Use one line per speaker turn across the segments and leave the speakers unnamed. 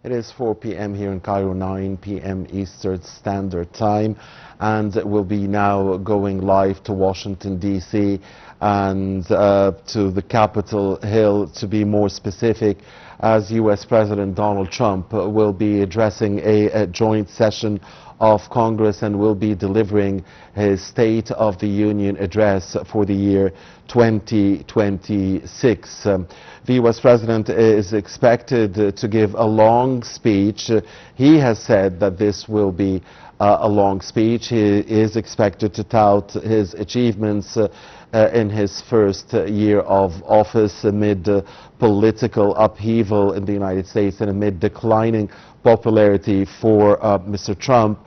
It is 4 p.m. here in Cairo, 9 p.m. Eastern Standard Time, and we'll be now going live to Washington, D.C. and to the Capitol Hill, to be more specific, as U.S. President Donald Trump will be addressing a joint session of Congress and will be delivering his State of the Union address for the year 2026. The U.S. President is expected to give a long speech. He has said that this will be a long speech. He is expected to tout his achievements in his first year of office amid political upheaval in the United States and amid declining popularity for Mr. Trump.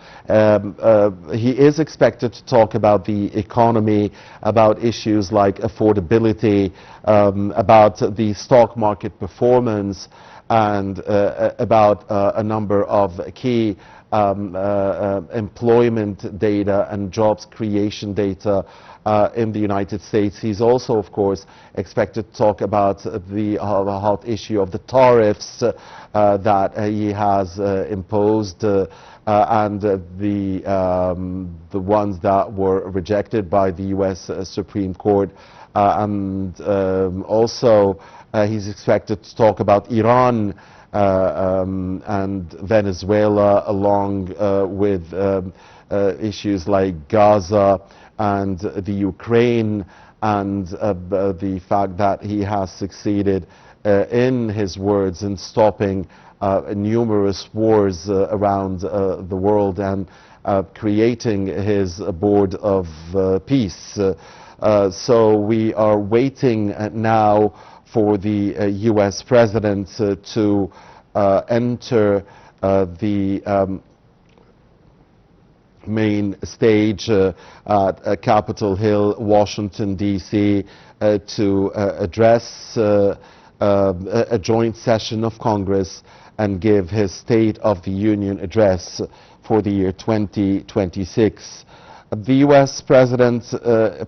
He is expected to talk about the economy, about issues like affordability, about the stock market performance, and about a number of key employment data and jobs creation data in the United States. He's also, of course, expected to talk about the hot issue of the tariffs that he has imposed and the ones that were rejected by the U.S. Supreme Court. Also, he's expected to talk about Iran and Venezuela, along with issues like Gaza and the Ukraine, and the fact that he has succeeded in his words in stopping numerous wars around the world and creating his board of peace. So we are waiting now for the U.S. President to enter the main stage at Capitol Hill, Washington, D.C., to address a joint session of Congress and give his State of the Union address for the year 2026. The U.S. President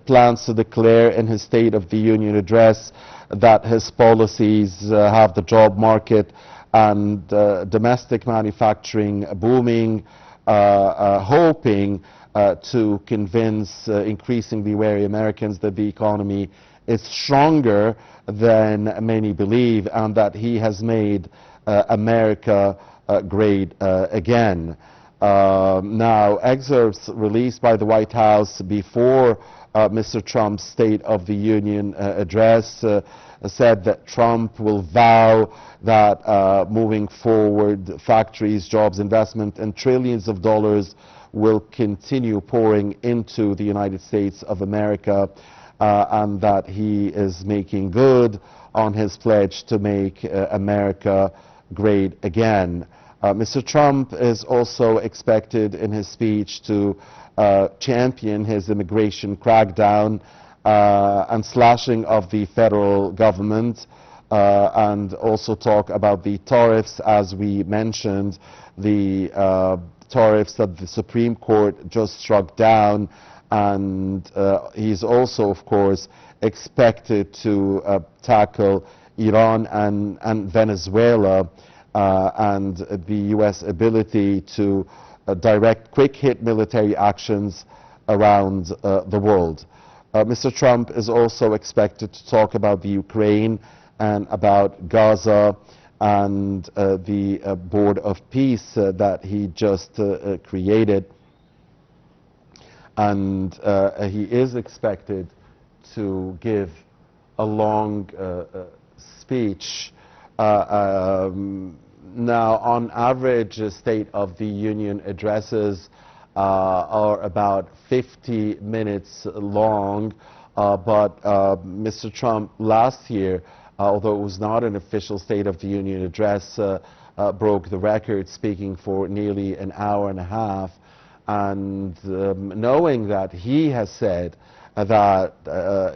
plans to declare in his State of the Union address that his policies have the job market and domestic manufacturing booming, hoping to convince increasingly wary Americans that the economy is stronger than many believe and that he has made America great again. Now, excerpts released by the White House before Mr. Trump's State of the Union address said that Trump will vow that moving forward, factories, jobs, investment, and trillions of dollars will continue pouring into the United States of America, and that he is making good on his pledge to make America great again. Mr. Trump is also expected in his speech to champion his immigration crackdown and slashing of the federal government, and also talk about the tariffs, as we mentioned, the tariffs that the Supreme Court just struck down. And he's also, of course, expected to tackle Iran and Venezuela and the U.S. ability to direct quick-hit military actions around the world. Mr. Trump is also expected to talk about the Ukraine and about Gaza and the Board of Peace that he just created. And he is expected to give a long speech. Now, on average, State of the Union addresses are about 50 minutes long, but Mr. Trump last year, although it was not an official State of the Union address, broke the record, speaking for nearly an hour and a half. And knowing that he has said that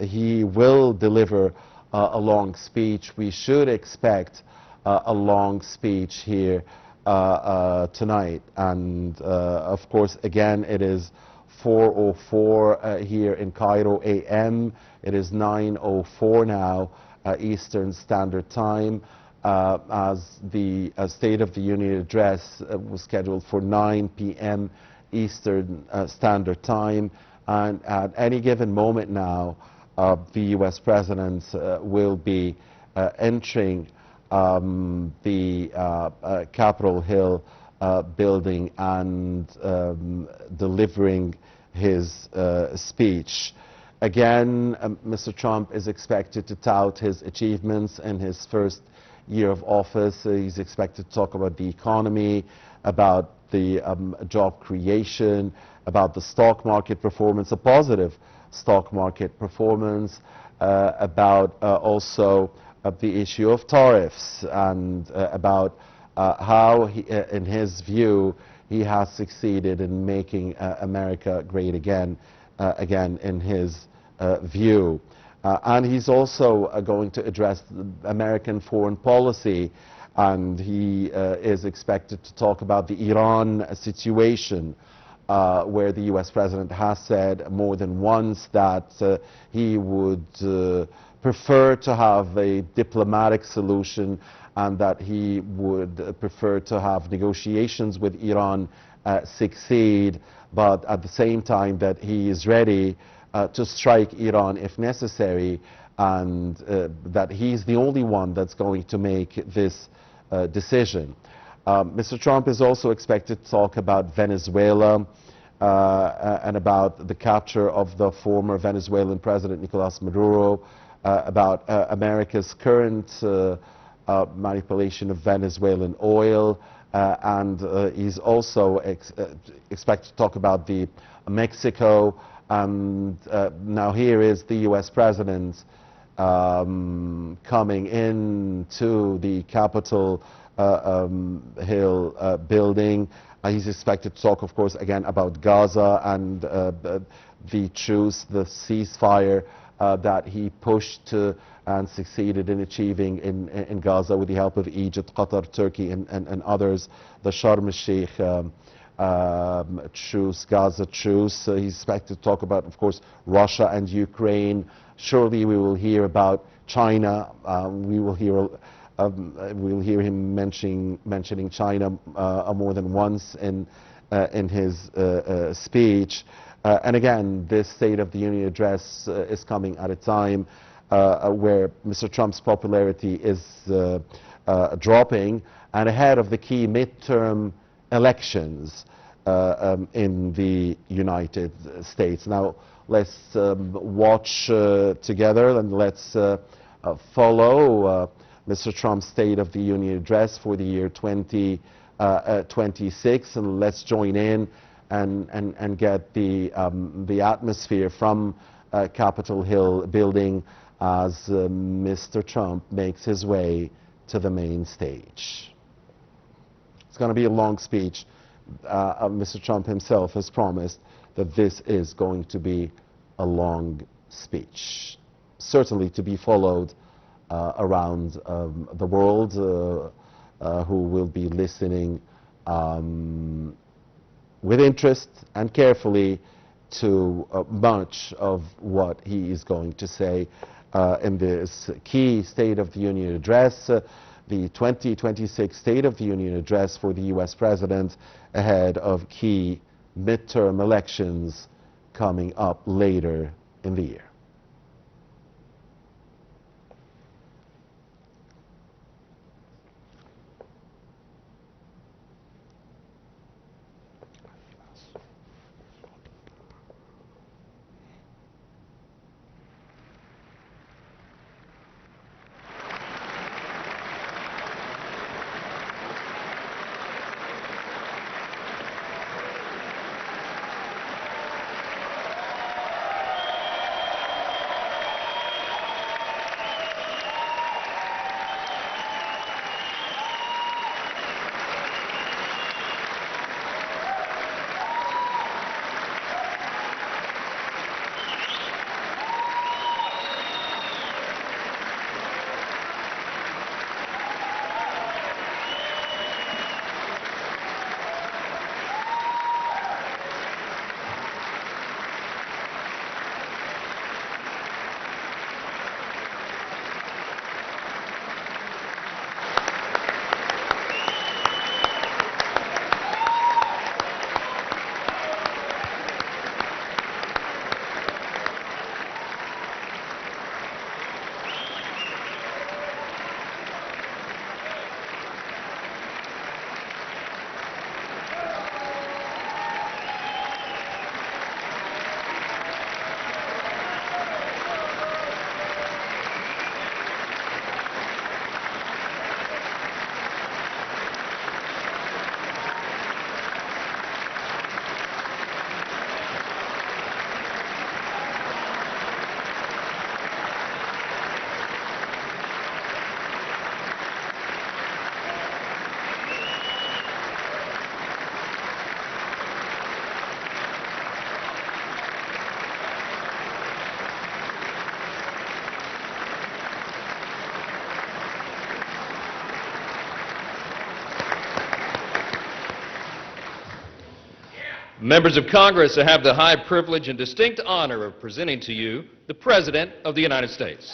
he will deliver a long speech, we should expect a long speech here tonight. And of course, again, it is 4:04 here in Cairo a.m. It is 9:04 now Eastern Standard Time. as the State of the Union address was scheduled for 9 p.m. Eastern Standard Time. And at any given moment now, the U.S. President will be entering the Capitol Hill building and delivering his speech. Again, Mr. Trump is expected to tout his achievements in his first year of office. He's expected to talk about the economy, about the job creation, about the stock market performance, a positive stock market performance, about also the issue of tariffs, and about how, in his view, he has succeeded in making America great again, in his view. And he's also going to address American foreign policy, and he is expected to talk about the Iran situation, where the U.S. President has said more than once that he would prefer to have a diplomatic solution, and that he would prefer to have negotiations with Iran succeed, but at the same time that he is ready to strike Iran if necessary, and that he's the only one that's going to make this decision. Mr. Trump is also expected to talk about Venezuela and about the capture of the former Venezuelan President Nicolas Maduro, about America's current manipulation of Venezuelan oil, and he's also expected to talk about Mexico. And now here is the U.S. President coming into the Capitol Hill building. He's expected to talk, of course, again about Gaza and the truce, the ceasefire that he pushed and succeeded in achieving in Gaza with the help of Egypt, Qatar, Turkey, and others, the Sharm el-Sheikh truce, Gaza truce. He's expected to talk about, of course, Russia and Ukraine. Surely we will hear about China. We will hear we'll hear him mentioning China more than once in his speech. And again, this State of the Union address is coming at a time where Mr. Trump's popularity is dropping, and ahead of the key midterm elections in the United States. Now, let's watch together, and let's follow Mr. Trump's State of the Union address for the year 2026, and let's join in and get the atmosphere from Capitol Hill building as Mr. Trump makes his way to the main stage. It's going to be a long speech. Mr. Trump himself has promised that this is going to be a long speech, certainly to be followed around the world, who will be listening with interest and carefully to much of what he is going to say in this key State of the Union address, the 2026 State of the Union address for the U.S. President ahead of key midterm elections coming up later in the year.
Members of Congress, I have the high privilege and distinct honor of presenting to you the President of the United States.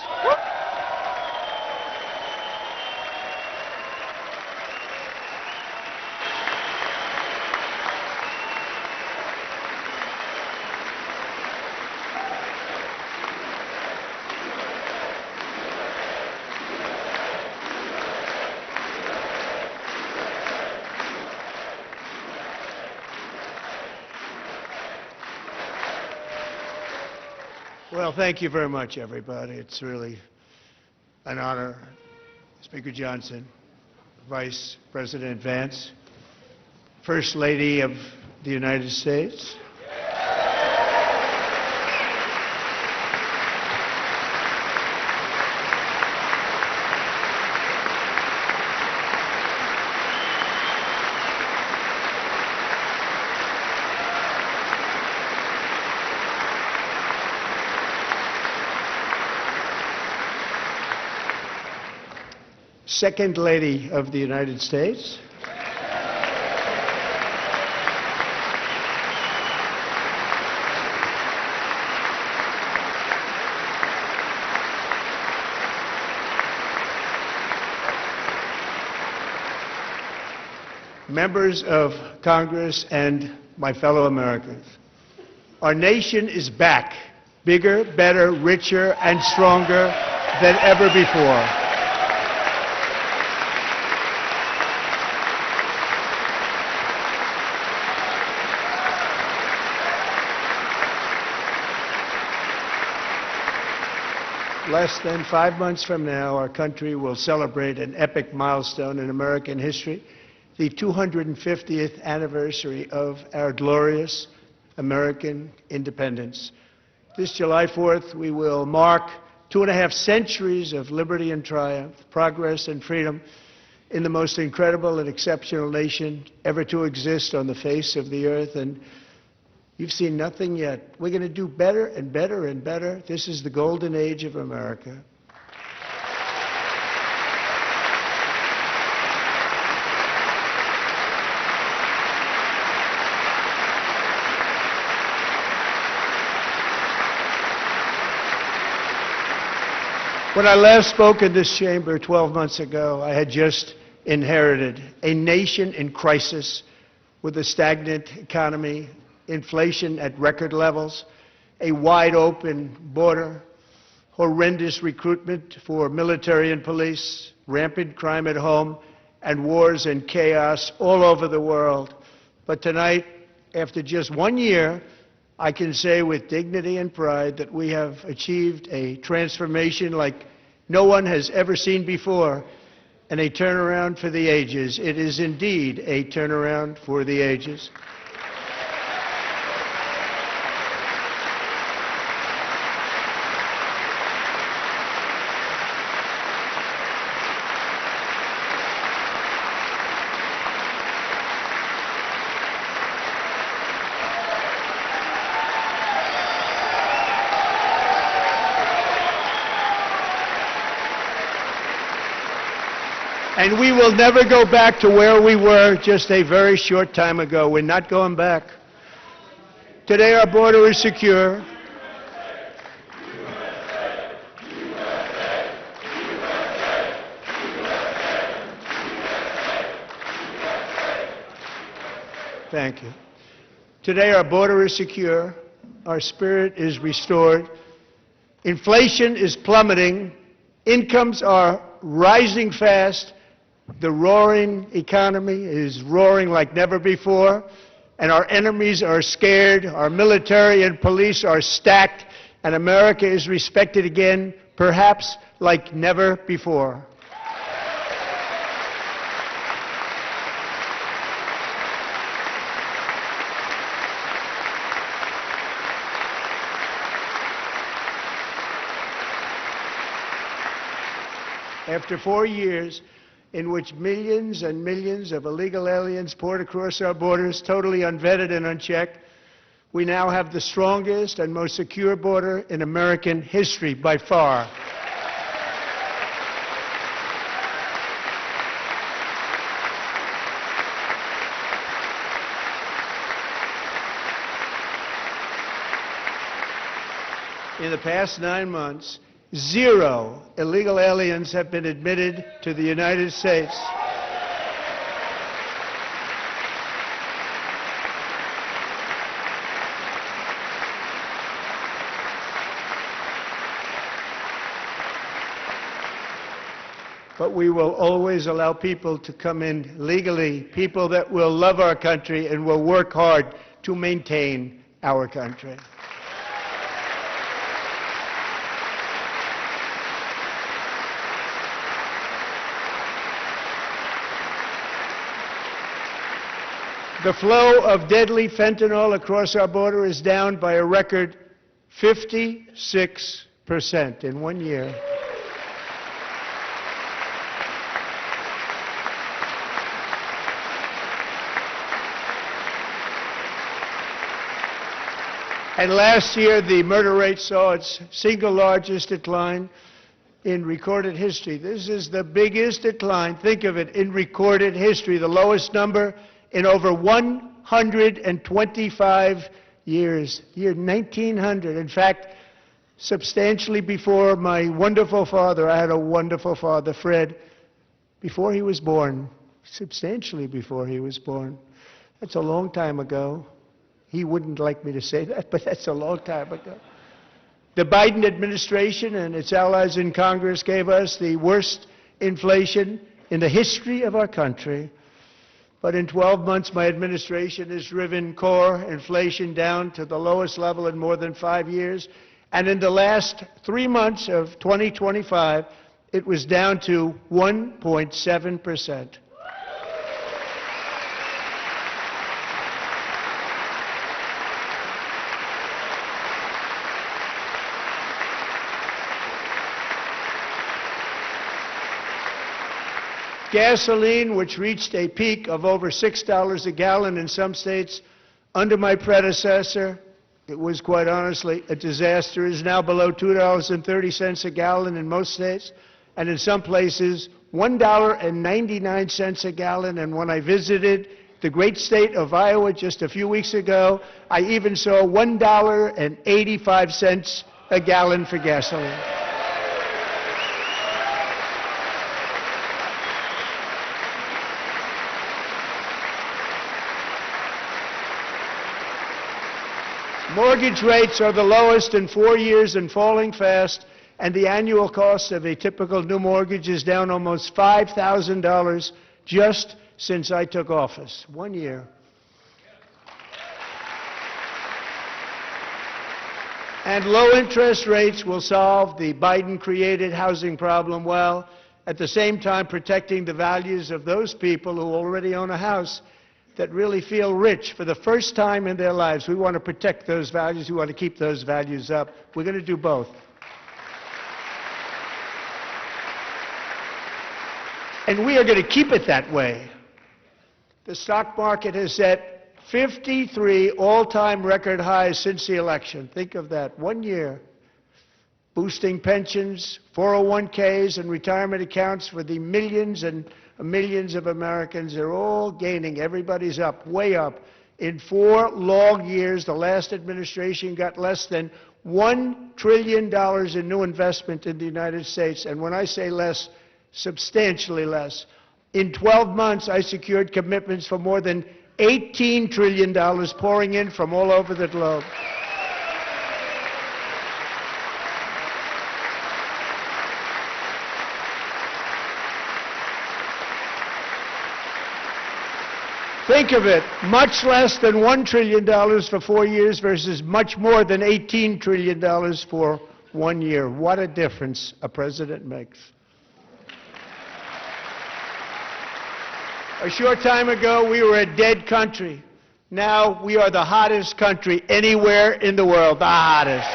Well, thank you very much, everybody. It's really an honor. Speaker Johnson, Vice President Vance, First Lady of the United States, Second Lady of the United States, members of Congress, and my fellow Americans. Our nation is back, bigger, better, richer, and stronger than ever before. Less than 5 months from now, our country will celebrate an epic milestone in American history, the 250th anniversary of our glorious American independence. This July 4th, we will mark 2.5 centuries of liberty and triumph, progress and freedom in the most incredible and exceptional nation ever to exist on the face of the earth. And you've seen nothing yet. We're going to do better and better and better. This is the golden age of America. When I last spoke in this chamber 12 months ago, I had just inherited a nation in crisis with a stagnant economy, inflation at record levels, a wide-open border, horrendous recruitment for military and police, rampant crime at home, and wars and chaos all over the world. But tonight, after just 1 year, I can say with dignity and pride that we have achieved a transformation like no one has ever seen before, and a turnaround for the ages. It is indeed a turnaround for the ages. And we will never go back to where we were just a very short time ago. We're not going back. Today our border is secure. Thank you. Today our border is secure. Our spirit is restored. Inflation is plummeting. Incomes are rising fast. The roaring economy is roaring like never before, and our enemies are scared, our military and police are stacked, and America is respected again, perhaps like never before. After 4 years in which millions and millions of illegal aliens poured across our borders, totally unvetted and unchecked, we now have the strongest and most secure border in American history by far. In the past 9 months, 0 illegal aliens have been admitted to the United States. But we will always allow people to come in legally, people that will love our country and will work hard to maintain our country. The flow of deadly fentanyl across our border is down by a record 56% in 1 year. And last year, the murder rate saw its single largest decline in recorded history. This is the biggest decline, think of it, in recorded history, the lowest number in over 125 years, year 1900. In fact, substantially before my wonderful father, I had a wonderful father, Fred, before he was born, substantially before he was born. That's a long time ago. He wouldn't like me to say that, but that's a long time ago. The Biden administration and its allies in Congress gave us the worst inflation in the history of our country. But in 12 months, my administration has driven core inflation down to the lowest level in more than 5 years. And in the last 3 months of 2025, it was down to 1.7%. Gasoline, which reached a peak of over $6 a gallon in some states under my predecessor, it was quite honestly a disaster, is now below $2.30 a gallon in most states, and in some places $1.99 a gallon. And when I visited the great state of Iowa just a few weeks ago, I even saw $1.85 a gallon for gasoline. Mortgage rates are the lowest in 4 years and falling fast, and the annual cost of a typical new mortgage is down almost $5,000 just since I took office. 1 year. And low interest rates will solve the Biden-created housing problem well, at the same time protecting the values of those people who already own a house that really feel rich for the first time in their lives. We want to protect those values. We want to keep those values up. We're going to do both. And we are going to keep it that way. The stock market has set 53 all-time record highs since the election. Think of that, 1 year. Boosting pensions, 401ks, and retirement accounts for the millions and millions of Americans. They're all gaining. Everybody's up, way up. In 4 long years, the last administration got less than $1 trillion in new investment in the United States. And when I say less, substantially less. In 12 months, I secured commitments for more than $18 trillion pouring in from all over the globe. Think of it, much less than $1 trillion for 4 years versus much more than $18 trillion for 1 year. What a difference a president makes. A short time ago, we were a dead country. Now we are the hottest country anywhere in the world, the hottest.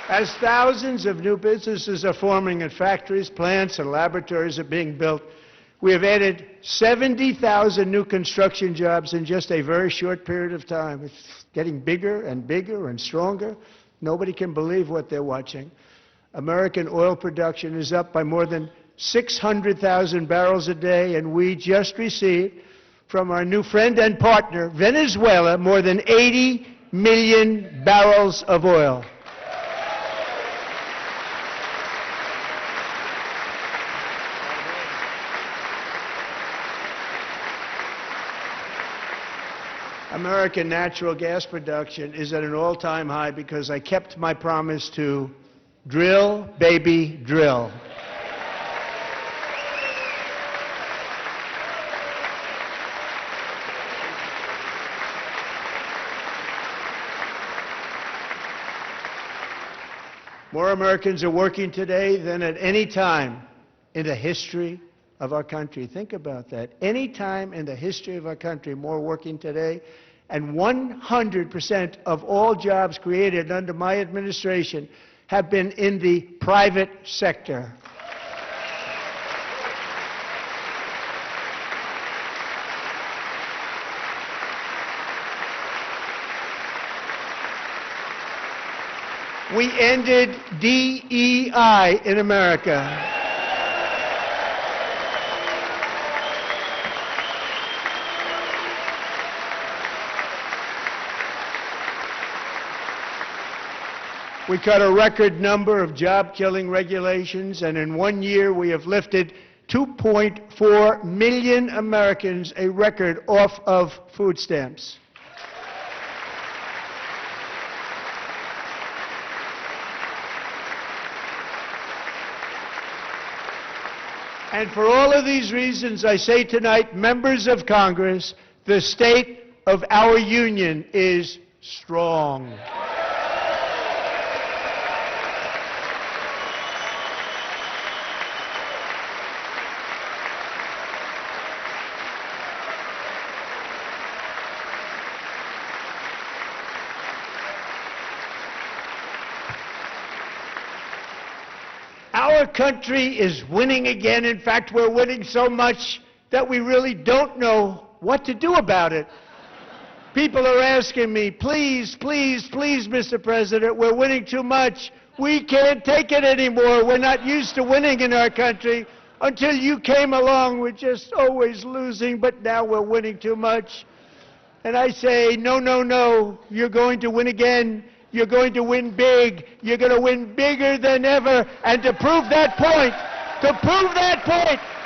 As thousands of new businesses are forming and factories, plants, and laboratories are being built, we have added 70,000 new construction jobs in just a very short period of time. It's getting bigger and bigger and stronger. Nobody can believe what they're watching. American oil production is up by more than 600,000 barrels a day, and we just received from our new friend and partner, Venezuela, more than 80 million barrels of oil. American natural gas production is at an all-time high because I kept my promise to drill, baby, drill. More Americans are working today than at any time in the history of our country. Think about that. Any time in the history of our country, more working today. And 100% of all jobs created under my administration have been in the private sector. We ended DEI in America. We cut a record number of job-killing regulations, and in 1 year we have lifted 2.4 million Americans, a record, off of food stamps. And for all of these reasons, I say tonight, members of Congress, the state of our union is strong. Our country is winning again. In fact, we're winning so much that we really don't know what to do about it. People are asking me, please, please, please, Mr. President, we're winning too much. We can't take it anymore. We're not used to winning in our country. Until you came along, we're just always losing, but now we're winning too much. And I say, no, no, no, you're going to win again. You're going to win big. You're going to win bigger than ever. And to prove that point,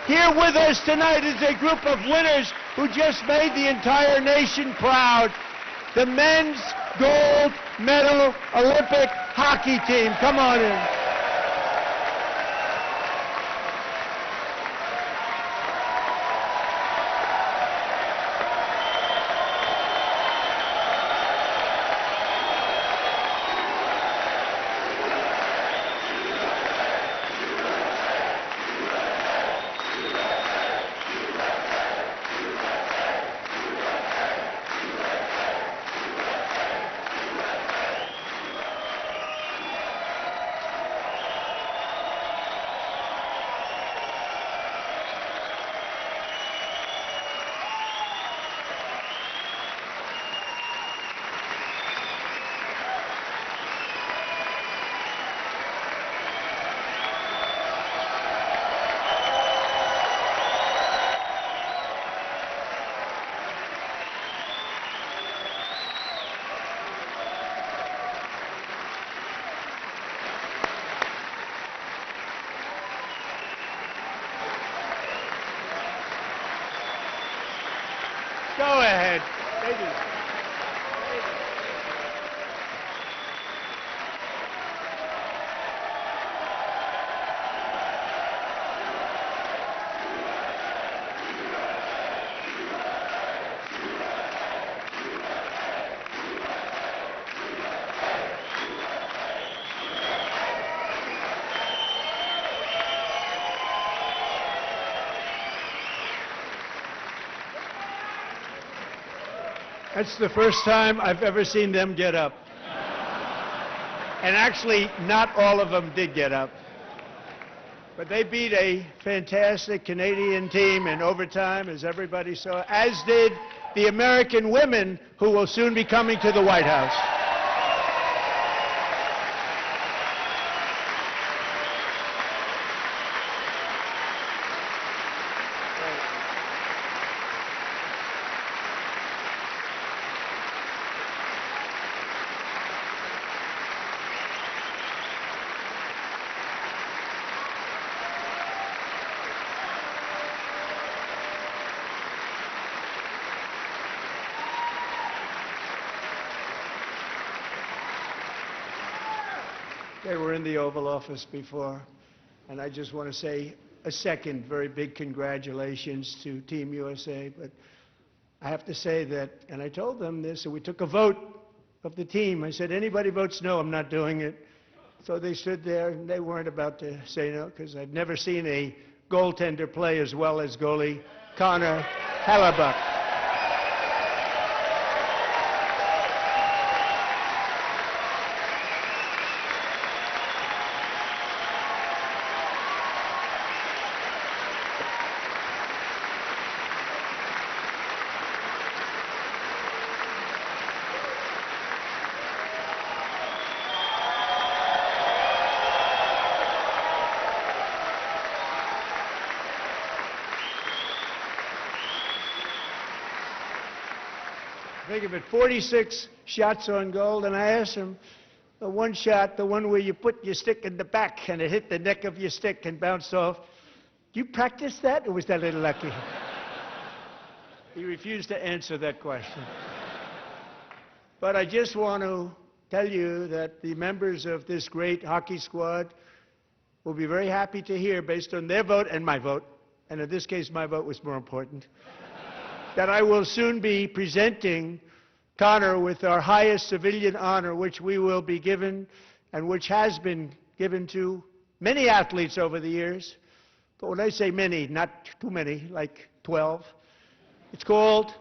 here with us tonight is a group of winners who just made the entire nation proud. The men's gold medal Olympic hockey team. Come on in. Go ahead. Ladies. That's the first time I've ever seen them get up. And actually, not all of them did get up. But they beat a fantastic Canadian team in overtime, as everybody saw, as did the American women who will soon be coming to the White House. They were in the Oval Office before, and I just want to say a second very big congratulations to Team USA. But I have to say that, and I told them this, and we took a vote of the team. I said, anybody votes no, I'm not doing it. So they stood there, and they weren't about to say no, because I've never seen a goaltender play as well as goalie Connor Hellebuck. Think of it, 46 shots on goal, and I asked him, the one shot, the one where you put your stick in the back and it hit the neck of your stick and bounced off, do you practice that, or was that a little lucky? He refused to answer that question. But I just want to tell you that the members of this great hockey squad will be very happy to hear, based on their vote and my vote, and in this case my vote was more important, that I will soon be presenting Connor with our highest civilian honor, which we will be given, and which has been given to many athletes over the years. But when I say many, not too many, like 12. It's called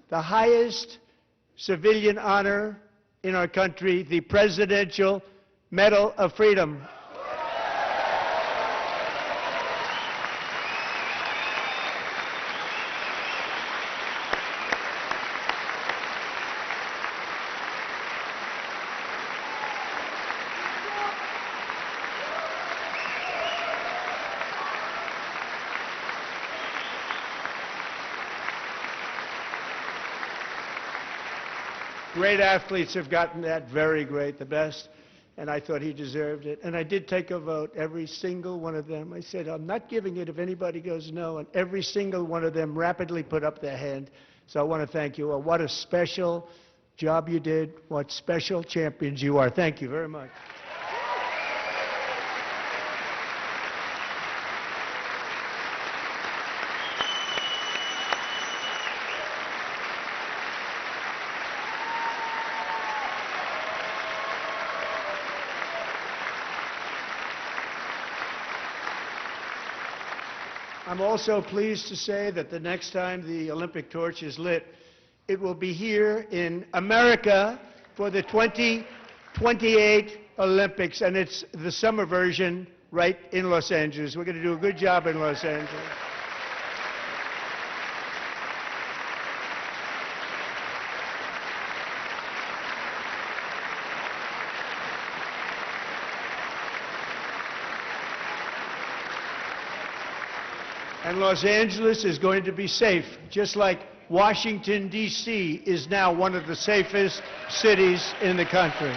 the highest civilian honor in our country, the Presidential Medal of Freedom. Great athletes have gotten that, very great, the best, and I thought he deserved it. And I did take a vote, every single one of them. I said, I'm not giving it if anybody goes no, and every single one of them rapidly put up their hand. So I want to thank you all. What a special job you did. What special champions you are. Thank you very much. I'm also pleased to say that the next time the Olympic torch is lit, it will be here in America for the 2028 Olympics, and it's the summer version right in Los Angeles. We're going to do a good job in Los Angeles. And Los Angeles is going to be safe, just like Washington, D.C. is now one of the safest cities in the country.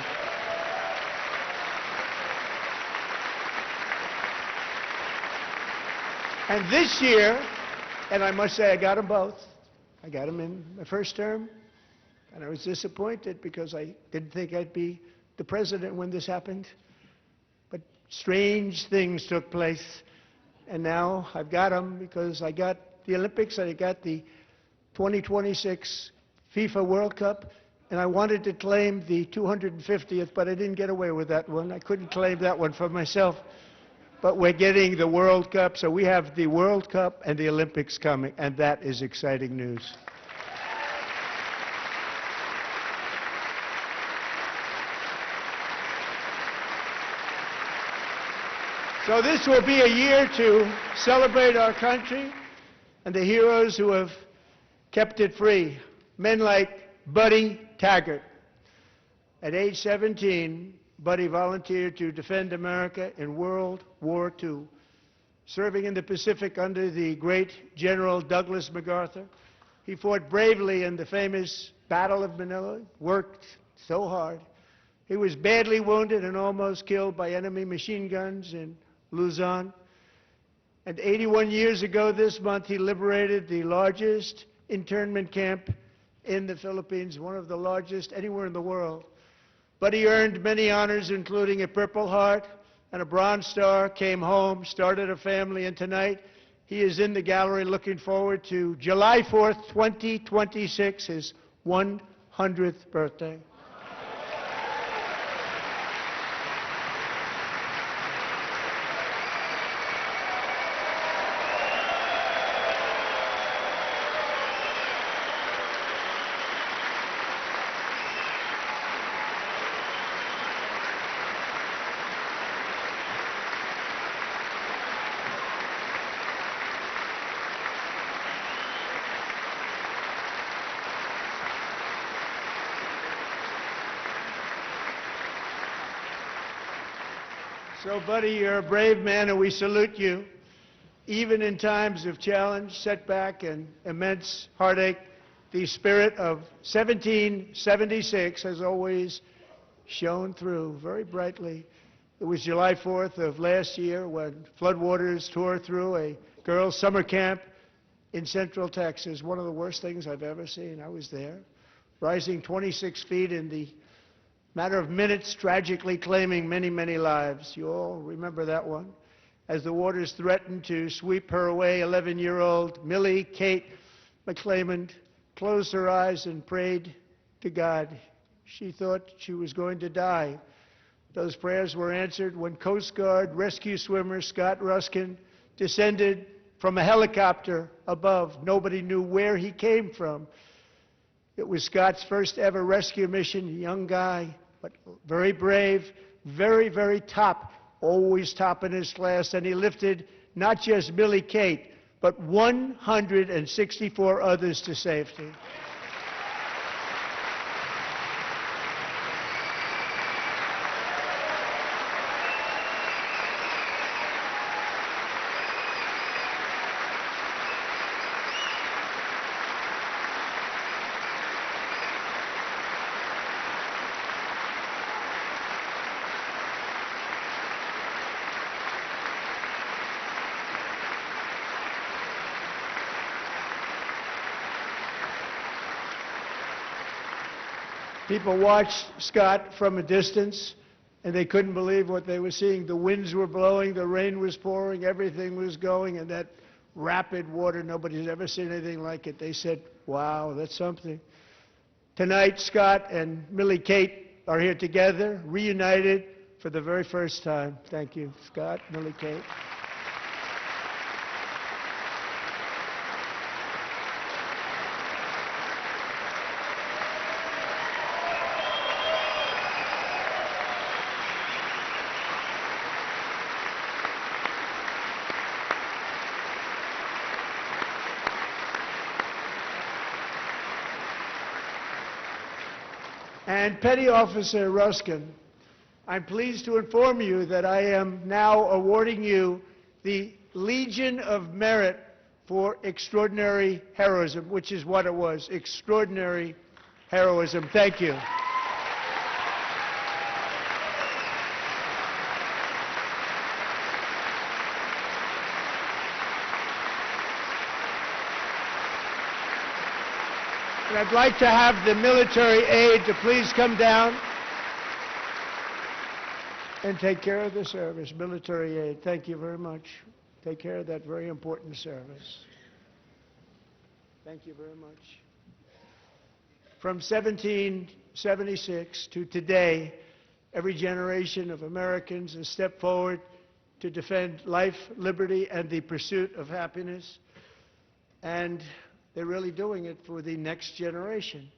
And this year, and I must say I got them both. I got them in my first term, and I was disappointed because I didn't think I'd be the president when this happened. But strange things took place. And now I've got them because I got the Olympics, and I got the 2026 FIFA World Cup, and I wanted to claim the 250th, but I didn't get away with that one. I couldn't claim that one for myself. But we're getting the World Cup, so we have the World Cup and the Olympics coming, and that is exciting news. So this will be a year to celebrate our country and the heroes who have kept it free. Men like Buddy Taggart. At age 17, Buddy volunteered to defend America in World War II, serving in the Pacific under the great General Douglas MacArthur. He fought bravely in the famous Battle of Manila, worked so hard. He was badly wounded and almost killed by enemy machine guns in Luzon. And 81 years ago this month, he liberated the largest internment camp in the Philippines, one of the largest anywhere in the world. Buddy earned many honors, including a Purple Heart and a Bronze Star, came home, started a family, and tonight he is in the gallery looking forward to July 4th, 2026, his 100th birthday. So, Buddy, you're a brave man, and we salute you. Even in times of challenge, setback, and immense heartache, the spirit of 1776 has always shone through very brightly. It was July 4th of last year when floodwaters tore through a girls' summer camp in Central Texas. One of the worst things I've ever seen. I was there, rising 26 feet in the matter of minutes, tragically claiming many, many lives. You all remember that one. As the waters threatened to sweep her away, 11-year-old Millie Kate McClelland closed her eyes and prayed to God. She thought she was going to die. Those prayers were answered when Coast Guard rescue swimmer Scott Ruskin descended from a helicopter above. Nobody knew where he came from. It was Scott's first ever rescue mission, a young guy, but very brave, very, very top, always top in his class, and he lifted not just Millie Kate, but 164 others to safety. People watched Scott from a distance, and they couldn't believe what they were seeing. The winds were blowing, the rain was pouring, everything was going, and that rapid water, nobody's ever seen anything like it. They said, wow, that's something. Tonight, Scott and Millie Kate are here together, reunited for the very first time. Thank you, Scott, Millie Kate. And Petty Officer Ruskin, I'm pleased to inform you that I am now awarding you the Legion of Merit for extraordinary heroism, which is what it was, extraordinary heroism. Thank you. And I'd like to have the military aide to please come down and take care of the service. Military aide, thank you very much. Take care of that very important service. Thank you very much. From 1776 to today, every generation of Americans has stepped forward to defend life, liberty, and the pursuit of happiness. And they're really doing it for the next generation.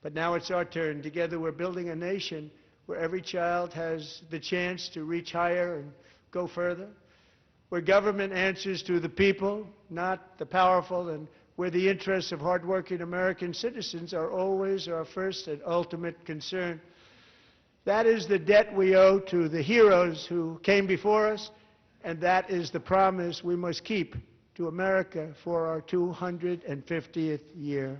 But now it's our turn. Together we're building a nation where every child has the chance to reach higher and go further, where government answers to the people, not the powerful, and where the interests of hardworking American citizens are always our first and ultimate concern. That is the debt we owe to the heroes who came before us, and that is the promise we must keep to America for our 250th year.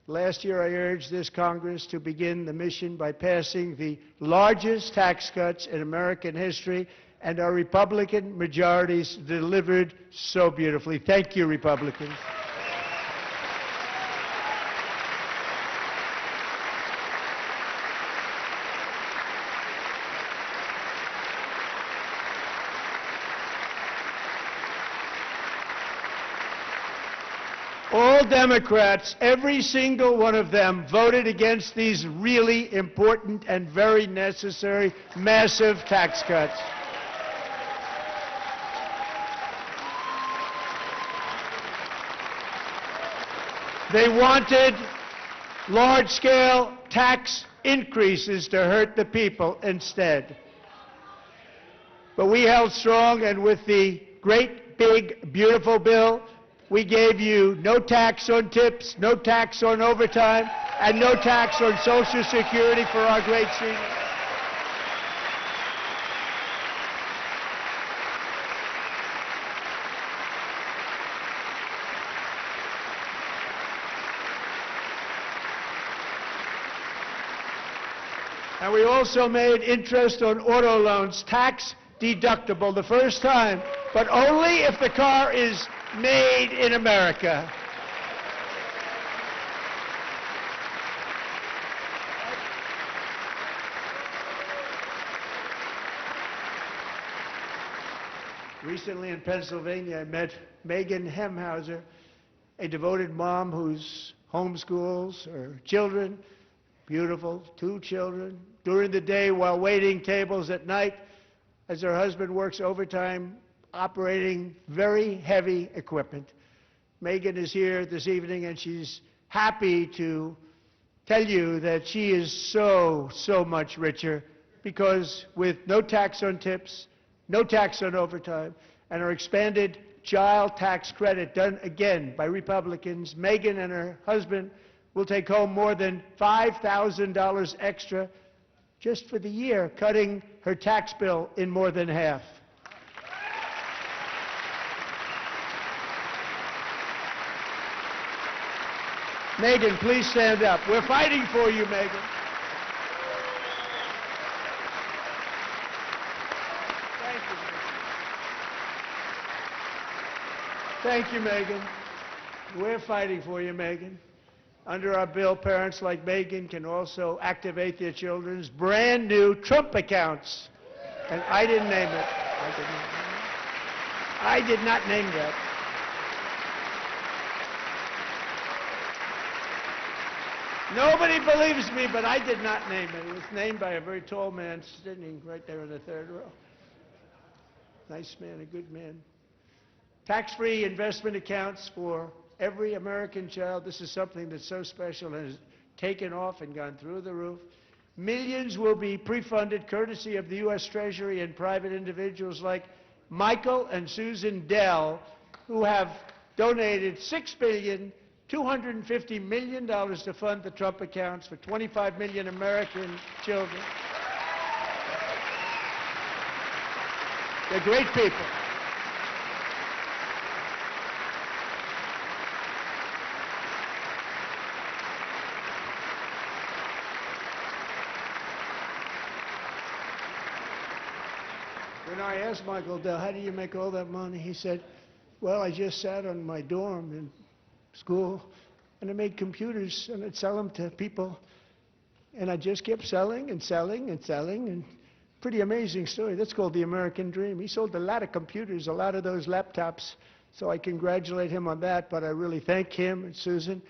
Last year, I urged this Congress to begin the mission by passing the largest tax cuts in American history, and our Republican majorities delivered so beautifully. Thank you, Republicans. All Democrats, every single one of them, voted against these really important and very necessary massive tax cuts. They wanted large-scale tax increases to hurt the people instead. But we held strong, and with the great, big, beautiful bill, we gave you no tax on tips, no tax on overtime, and no tax on Social Security for our great seniors. And we also made interest on auto loans tax deductible the first time, but only if the car is made in America. Recently in Pennsylvania, I met Megan Hemhauser, a devoted mom who's homeschools her children, beautiful, 2 children, during the day while waiting tables at night as her husband works overtime operating very heavy equipment. Megan is here this evening, and she's happy to tell you that she is so much richer because with no tax on tips, no tax on overtime, and our expanded child tax credit done again by Republicans, Megan and her husband will take home more than $5,000 extra just for the year, cutting her tax bill in more than half. Megan, please stand up. We're fighting for you, Megan. Thank you, Megan. Thank you, Megan. We're fighting for you, Megan. Under our bill, parents like Megan can also activate their children's brand new Trump accounts. And I didn't name it. I did not name that. Nobody believes me, but I did not name it. It was named by a very tall man sitting right there in the 3rd row. Nice man, a good man. Tax-free investment accounts for every American child. This is something that's so special and has taken off and gone through the roof. Millions will be pre-funded courtesy of the U.S. Treasury and private individuals like Michael and Susan Dell, who have donated $6.25 billion to fund the Trump accounts for 25 million American children. They're great people. When I asked Michael Dell, how do you make all that money? He said, well, I just sat on my dorm in school, and I made computers, and I'd sell them to people, and I just kept selling and selling and selling, and pretty amazing story. That's called the American dream. He sold a lot of computers, a lot of those laptops, so I congratulate him on that, but I really thank him and Susan,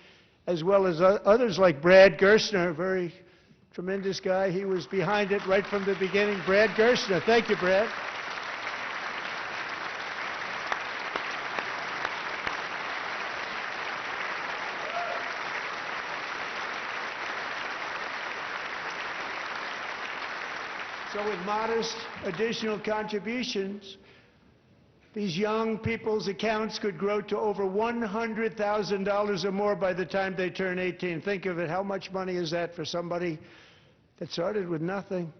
as well as others like Brad Gerstner, a very tremendous guy. He was behind it right from the beginning. Brad Gerstner. Thank you, Brad. So with modest additional contributions, these young people's accounts could grow to over $100,000 or more by the time they turn 18. Think of it, how much money is that for somebody that started with nothing?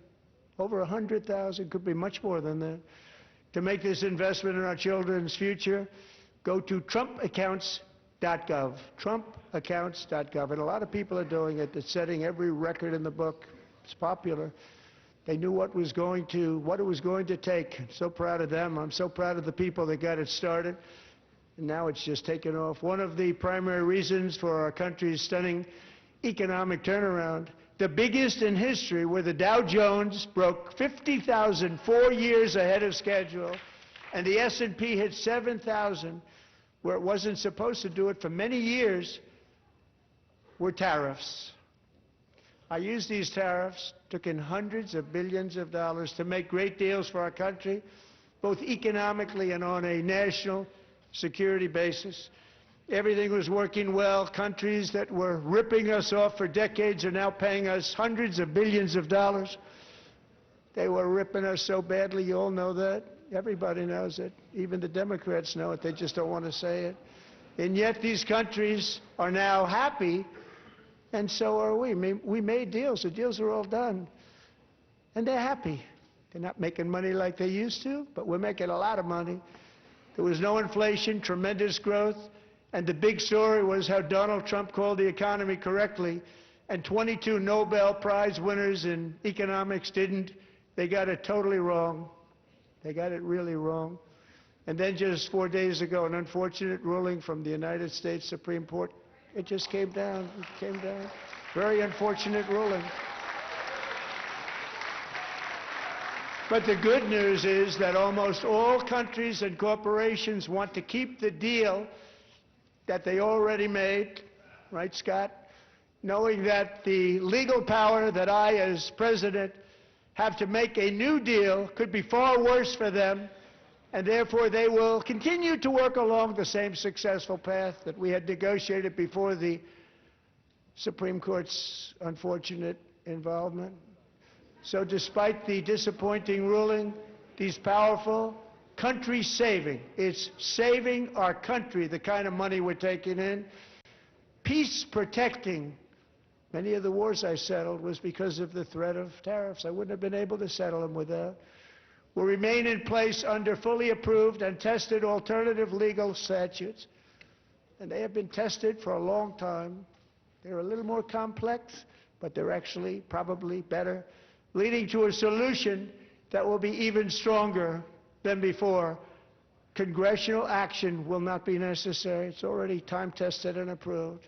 Over 100,000, could be much more than that. To make this investment in our children's future, go to trumpaccounts.gov, trumpaccounts.gov. And a lot of people are doing it. It's setting every record in the book. It's popular. They knew what it was going to take. I'm so proud of them. I'm so proud of the people that got it started. And now it's just taken off. One of the primary reasons for our country's stunning economic turnaround, the biggest in history, where the Dow Jones broke 50,000 4 years ahead of schedule, and the S&P hit 7,000, where it wasn't supposed to do it for many years, were tariffs. I used these tariffs, took in hundreds of billions of dollars to make great deals for our country, both economically and on a national security basis. Everything was working well. Countries that were ripping us off for decades are now paying us hundreds of billions of dollars. They were ripping us so badly, you all know that. Everybody knows it. Even the Democrats know it. They just don't want to say it. And yet these countries are now happy, and so are we. We made deals. The deals are all done. And they're happy. They're not making money like they used to, but we're making a lot of money. There was no inflation, tremendous growth, and the big story was how Donald Trump called the economy correctly, and 22 Nobel Prize winners in economics didn't. They got it totally wrong. They got it really wrong. And then just 4 days ago, an unfortunate ruling from the United States Supreme Court. It just came down. It came down. Very unfortunate ruling. But the good news is that almost all countries and corporations want to keep the deal that they already made, right, Scott? Knowing that the legal power that I, as president, have to make a new deal could be far worse for them, and therefore they will continue to work along the same successful path that we had negotiated before the Supreme Court's unfortunate involvement. So despite the disappointing ruling, these powerful, country-saving, it's saving our country, the kind of money we're taking in, peace-protecting. Many of the wars I settled was because of the threat of tariffs. I wouldn't have been able to settle them without. Will remain in place under fully approved and tested alternative legal statutes. And they have been tested for a long time. They're a little more complex, but they're actually probably better, leading to a solution that will be even stronger than before. Congressional action will not be necessary. It's already time-tested and approved.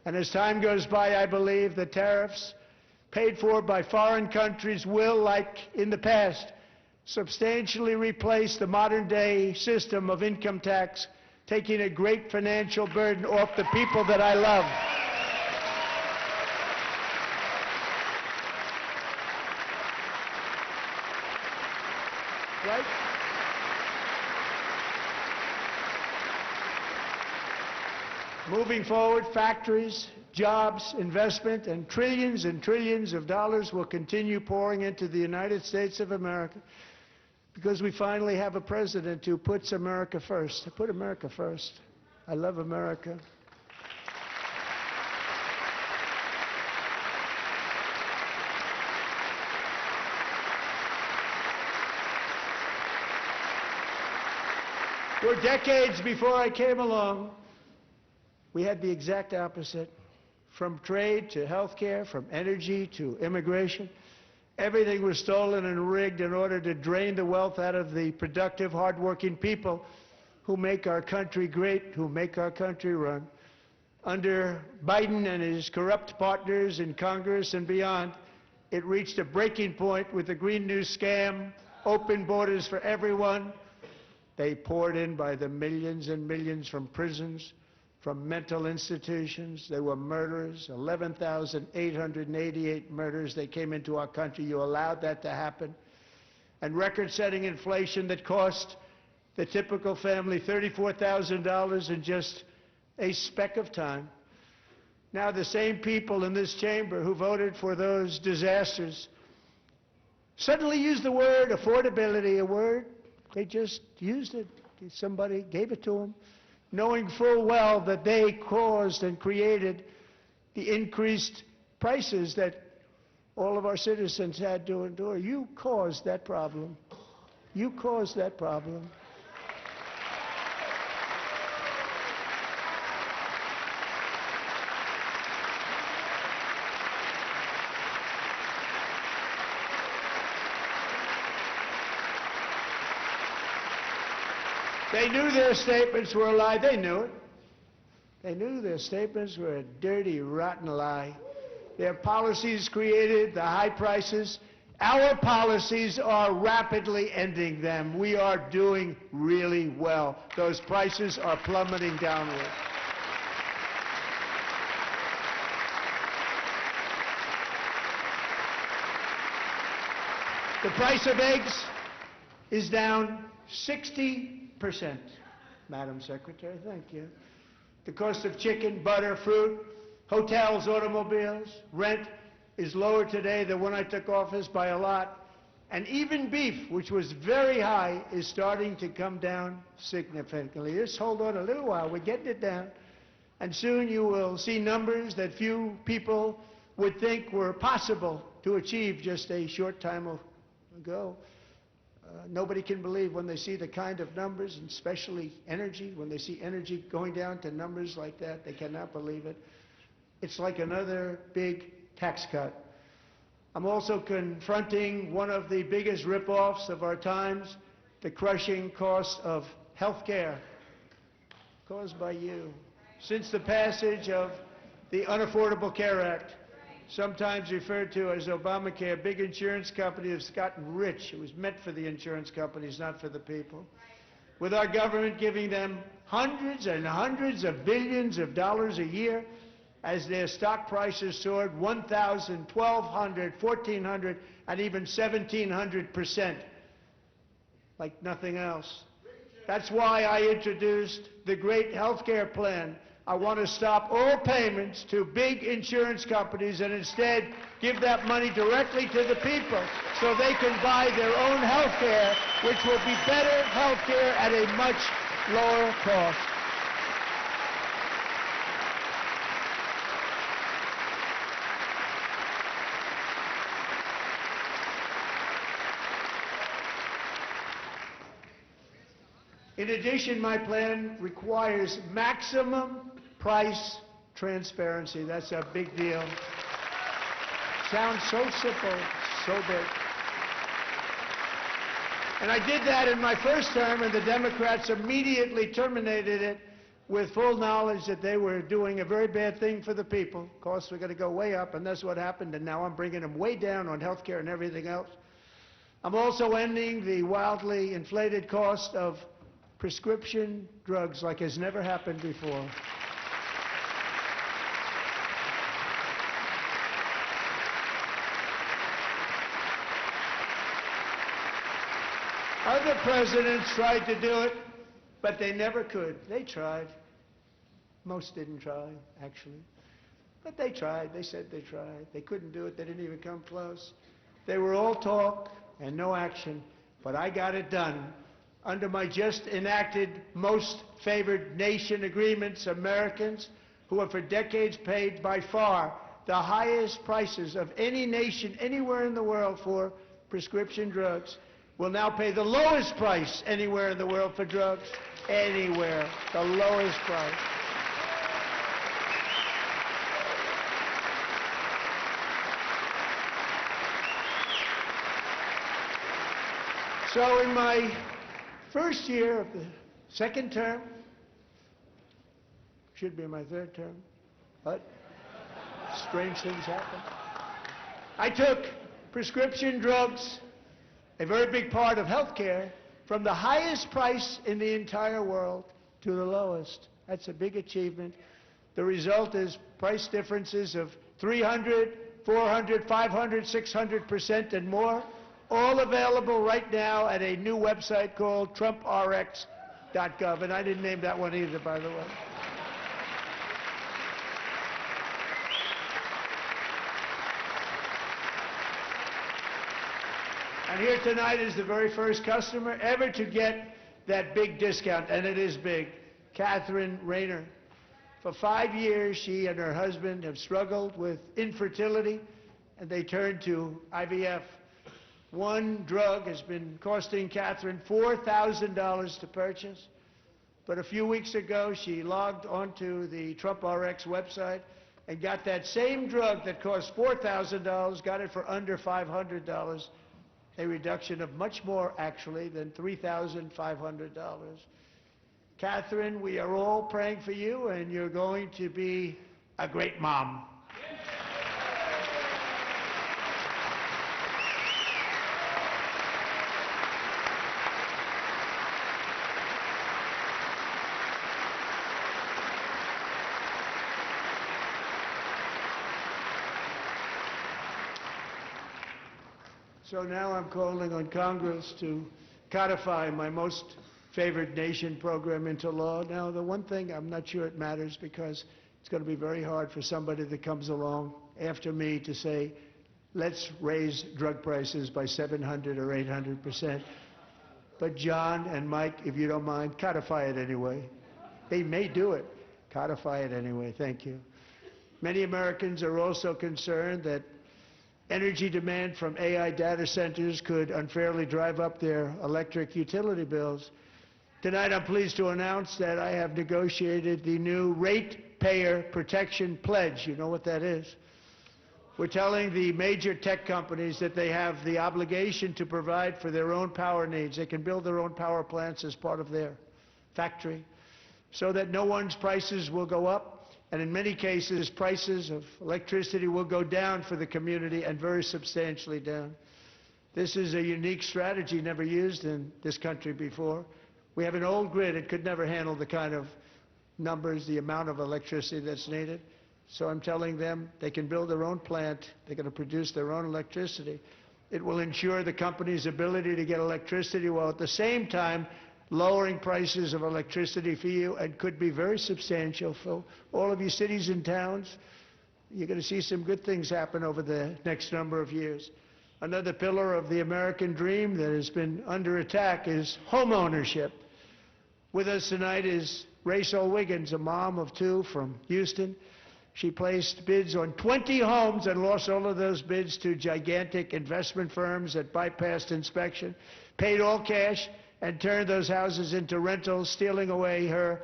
And as time goes by, I believe the tariffs paid for by foreign countries will, like in the past, substantially replace the modern-day system of income tax, taking a great financial burden off the people that I love. Right? Moving forward, factories, jobs, investment, and trillions of dollars will continue pouring into the United States of America because we finally have a president who puts America first. I put America first. I love America. For decades before I came along, we had the exact opposite. From trade to health care, from energy to immigration, everything was stolen and rigged in order to drain the wealth out of the productive, hardworking people who make our country great, who make our country run. Under Biden and his corrupt partners in Congress and beyond, it reached a breaking point with the Green New scam, open borders for everyone. They poured in by the millions and millions from prisons, from mental institutions. They were murderers, 11,888 murders. They came into our country. You allowed that to happen. And record-setting inflation that cost the typical family $34,000 in just a speck of time. Now the same people in this chamber who voted for those disasters suddenly use the word affordability, a word. They just used it. Somebody gave it to them, knowing full well that they caused and created the increased prices that all of our citizens had to endure. You caused that problem. You caused that problem. They knew their statements were a lie. They knew it. They knew their statements were a dirty, rotten lie. Their policies created the high prices Our policies are rapidly ending them. We are doing really well. Those prices are plummeting downward. The price of eggs is down 60%. Madam Secretary, thank you. The cost of chicken, butter, fruit, hotels, automobiles, rent is lower today than when I took office by a lot. And even beef, which was very high, is starting to come down significantly. Just hold on a little while. We're getting it down. And soon you will see numbers that few people would think were possible to achieve just a short time ago. Nobody can believe when they see the kind of numbers, and especially energy, when they see energy going down to numbers like that, they cannot believe it. It's like another big tax cut. I'm also confronting one of the biggest rip-offs of our times, the crushing cost of health care caused by you. Since the passage of the Unaffordable Care Act, sometimes referred to as Obamacare, big insurance companies have gotten rich. It was meant for the insurance companies, not for the people. With our government giving them hundreds and hundreds of billions of dollars a year, as their stock prices soared 1,000, 1,200, 1,400, and even 1,700%, like nothing else. That's why I introduced the great health care plan. I want to stop all payments to big insurance companies and instead give that money directly to the people so they can buy their own health care, which will be better health care at a much lower cost. In addition, my plan requires maximum price transparency. That's a big deal. Sounds so simple, so big. And I did that in my first term, and the Democrats immediately terminated it with full knowledge that they were doing a very bad thing for the people. Costs were going to go way up, and that's what happened, and now I'm bringing them way down on health care and everything else. I'm also ending the wildly inflated cost of prescription drugs like has never happened before. Other presidents tried to do it, but they never could. They tried. Most didn't try, actually. But they tried. They said they tried. They couldn't do it. They didn't even come close. They were all talk and no action, but I got it done. Under my just enacted Most Favored Nation agreements, Americans who have for decades paid by far the highest prices of any nation anywhere in the world for prescription drugs will now pay the lowest price anywhere in the world for drugs. Anywhere. The lowest price. So in my first year of the second term, should be my third term, but strange things happen. I took prescription drugs, a very big part of health care, from the highest price in the entire world to the lowest. That's a big achievement. The result is price differences of 300, 400, 500, 600% and more, all available right now at a new website called TrumpRx.gov. And I didn't name that one either, by the way. And here tonight is the very first customer ever to get that big discount, and it is big, Catherine Rayner. For 5 years, she and her husband have struggled with infertility, and they turned to IVF. One drug has been costing Catherine $4,000 to purchase, but a few weeks ago, she logged onto the TrumpRx website and got that same drug that cost $4,000, got it for under $500. A reduction of much more, actually, than $3,500. Catherine, we are all praying for you, and you're going to be a great mom. So now I'm calling on Congress to codify my most favored nation program into law. Now, the one thing, I'm not sure it matters because it's going to be very hard for somebody that comes along after me to say, let's raise drug prices by 700 or 800%. But John and Mike, if you don't mind, codify it anyway. They may do it. Codify it anyway. Thank you. Many Americans are also concerned that energy demand from AI data centers could unfairly drive up their electric utility bills. Tonight, I'm pleased to announce that I have negotiated the new Ratepayer Protection Pledge. You know what that is? We're telling the major tech companies that they have the obligation to provide for their own power needs. They can build their own power plants as part of their factory so that no one's prices will go up, and in many cases, prices of electricity will go down for the community and very substantially down. This is a unique strategy never used in this country before. We have an old grid. It could never handle the kind of numbers, the amount of electricity that's needed. So I'm telling them they can build their own plant. They're going to produce their own electricity. It will ensure the company's ability to get electricity while at the same time lowering prices of electricity for you, and could be very substantial for all of you cities and towns. You're going to see some good things happen over the next number of years. Another pillar of the American dream that has been under attack is home ownership. With us tonight is Rachel Wiggins, a mom of two from Houston. She placed bids on 20 homes and lost all of those bids to gigantic investment firms that bypassed inspection, paid all cash, and turned those houses into rentals, stealing away her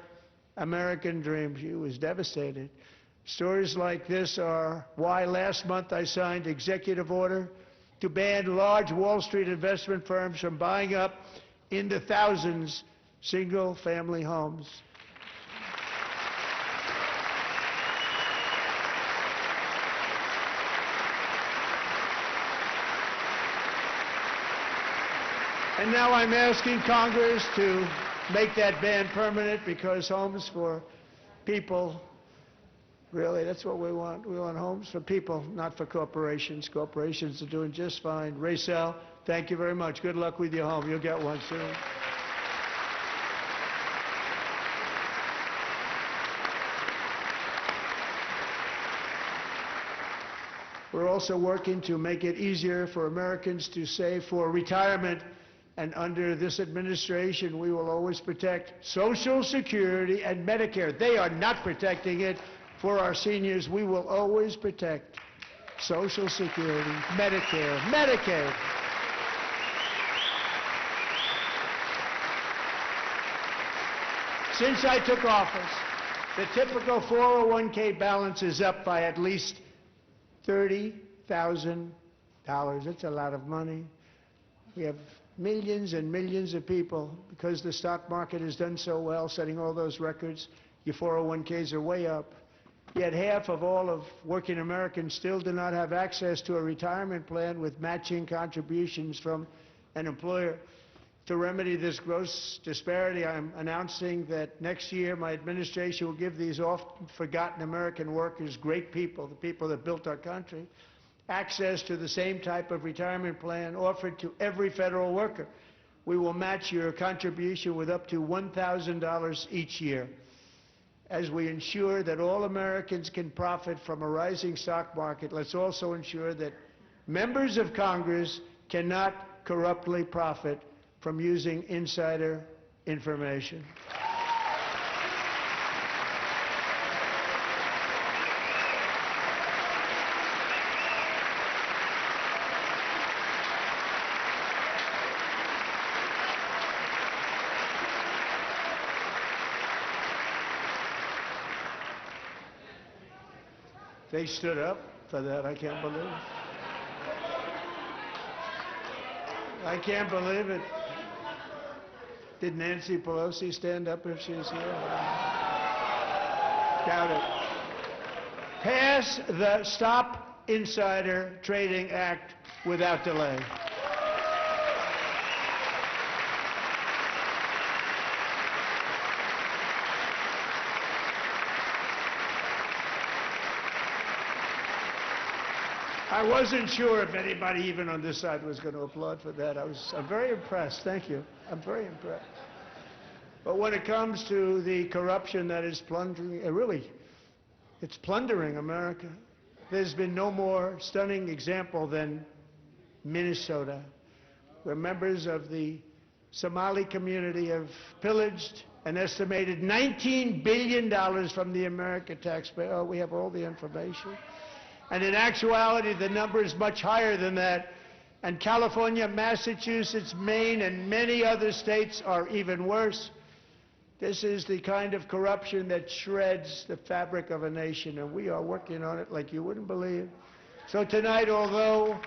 American dream. She was devastated. Stories like this are why last month I signed executive order to ban large Wall Street investment firms from buying up in the thousands single-family homes. And now I'm asking Congress to make that ban permanent, because homes for people, really, that's what we want. We want homes for people, not for corporations. Corporations are doing just fine. Rachel, thank you very much. Good luck with your home. You'll get one soon. We're also working to make it easier for Americans to save for retirement. And under this administration, we will always protect Social Security and Medicare. They are not protecting it for our seniors. We will always protect Social Security, Medicare, Medicaid. Since I took office, the typical 401k balance is up by at least $30,000. That's a lot of money. We have millions and millions of people, because the stock market has done so well, setting all those records. Your 401ks are way up. Yet half of all of working Americans still do not have access to a retirement plan with matching contributions from an employer. To remedy this gross disparity, I'm announcing that next year my administration will give these oft-forgotten American workers, great people, the people that built our country, access to the same type of retirement plan offered to every federal worker. We will match your contribution with up to $1,000 each year. As we ensure that all Americans can profit from a rising stock market, let's also ensure that members of Congress cannot corruptly profit from using insider information. They stood up for that. I can't believe it. I can't believe it. Did Nancy Pelosi stand up if she's here? Doubt it. Pass the Stop Insider Trading Act without delay. I wasn't sure if anybody even on this side was going to applaud for that. I'm very impressed. Thank you. I'm very impressed. But when it comes to the corruption that is plundering, it's plundering America. There's been no more stunning example than Minnesota, where members of the Somali community have pillaged an estimated $19 billion from the American taxpayer. Oh, we have all the information. And in actuality, the number is much higher than that. And California, Massachusetts, Maine, and many other states are even worse. This is the kind of corruption that shreds the fabric of a nation, and we are working on it like you wouldn't believe. So tonight, although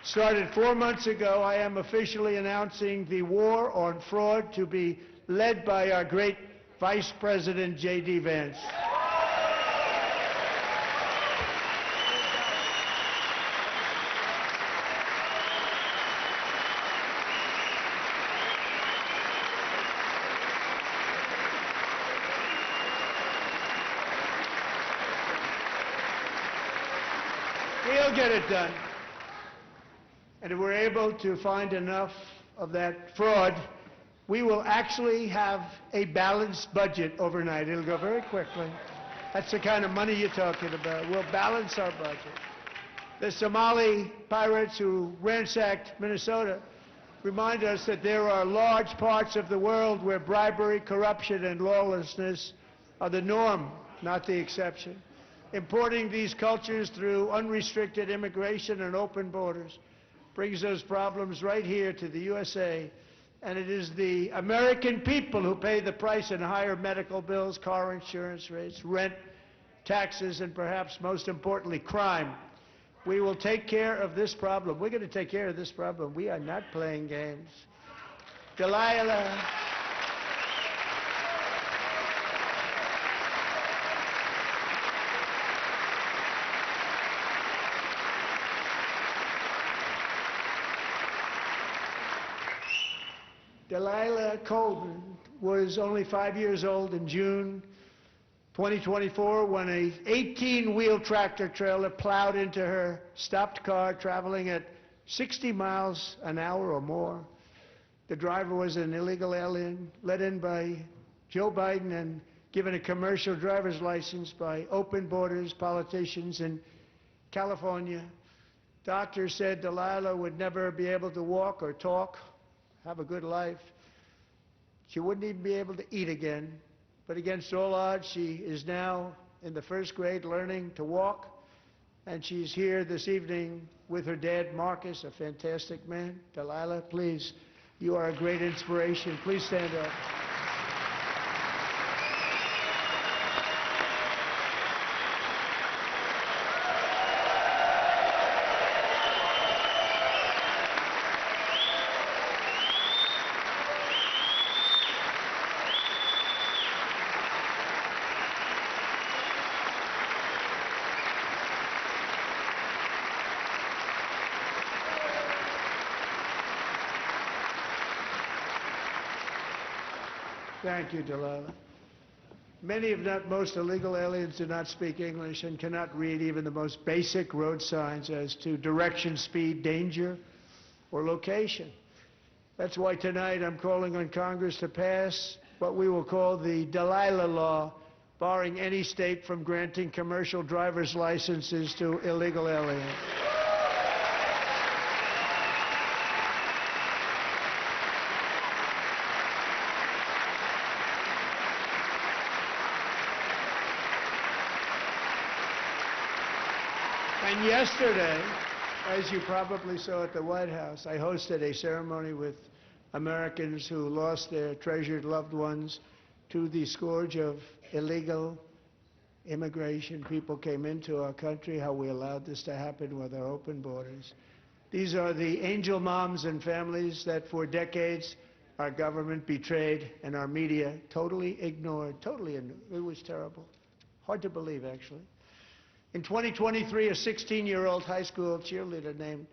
started 4 months ago, I am officially announcing the war on fraud to be led by our great Vice President J.D. Vance. We'll get it done. And if we're able to find enough of that fraud, we will actually have a balanced budget overnight. It'll go very quickly. That's the kind of money you're talking about. We'll balance our budget. The Somali pirates who ransacked Minnesota remind us that there are large parts of the world where bribery, corruption, and lawlessness are the norm, not the exception. Importing these cultures through unrestricted immigration and open borders brings those problems right here to the USA, and it is the American people who pay the price in higher medical bills, car insurance rates, rent, taxes, and perhaps most importantly, crime. We will take care of this problem. We're going to take care of this problem. We are not playing games. Delilah. Delilah Coleman was only 5 years old in June 2024 when a 18-wheel tractor trailer plowed into her stopped car traveling at 60 miles an hour or more. The driver was an illegal alien let in by Joe Biden and given a commercial driver's license by open borders politicians in California. Doctors said Delilah would never be able to walk or talk, have a good life. She wouldn't even be able to eat again. But against all odds, she is now in the first grade learning to walk. And she's here this evening with her dad, Marcus, a fantastic man. Delilah, please, you are a great inspiration. Please stand up. Thank you, Delilah. Many, if not most, illegal aliens do not speak English and cannot read even the most basic road signs as to direction, speed, danger, or location. That's why tonight I'm calling on Congress to pass what we will call the Delilah Law, barring any state from granting commercial driver's licenses to illegal aliens. And yesterday, as you probably saw at the White House, I hosted a ceremony with Americans who lost their treasured loved ones to the scourge of illegal immigration. People came into our country, how we allowed this to happen with our open borders. These are the angel moms and families that for decades our government betrayed and our media totally ignored. It was terrible. Hard to believe, actually. In 2023, a 16-year-old high school cheerleader named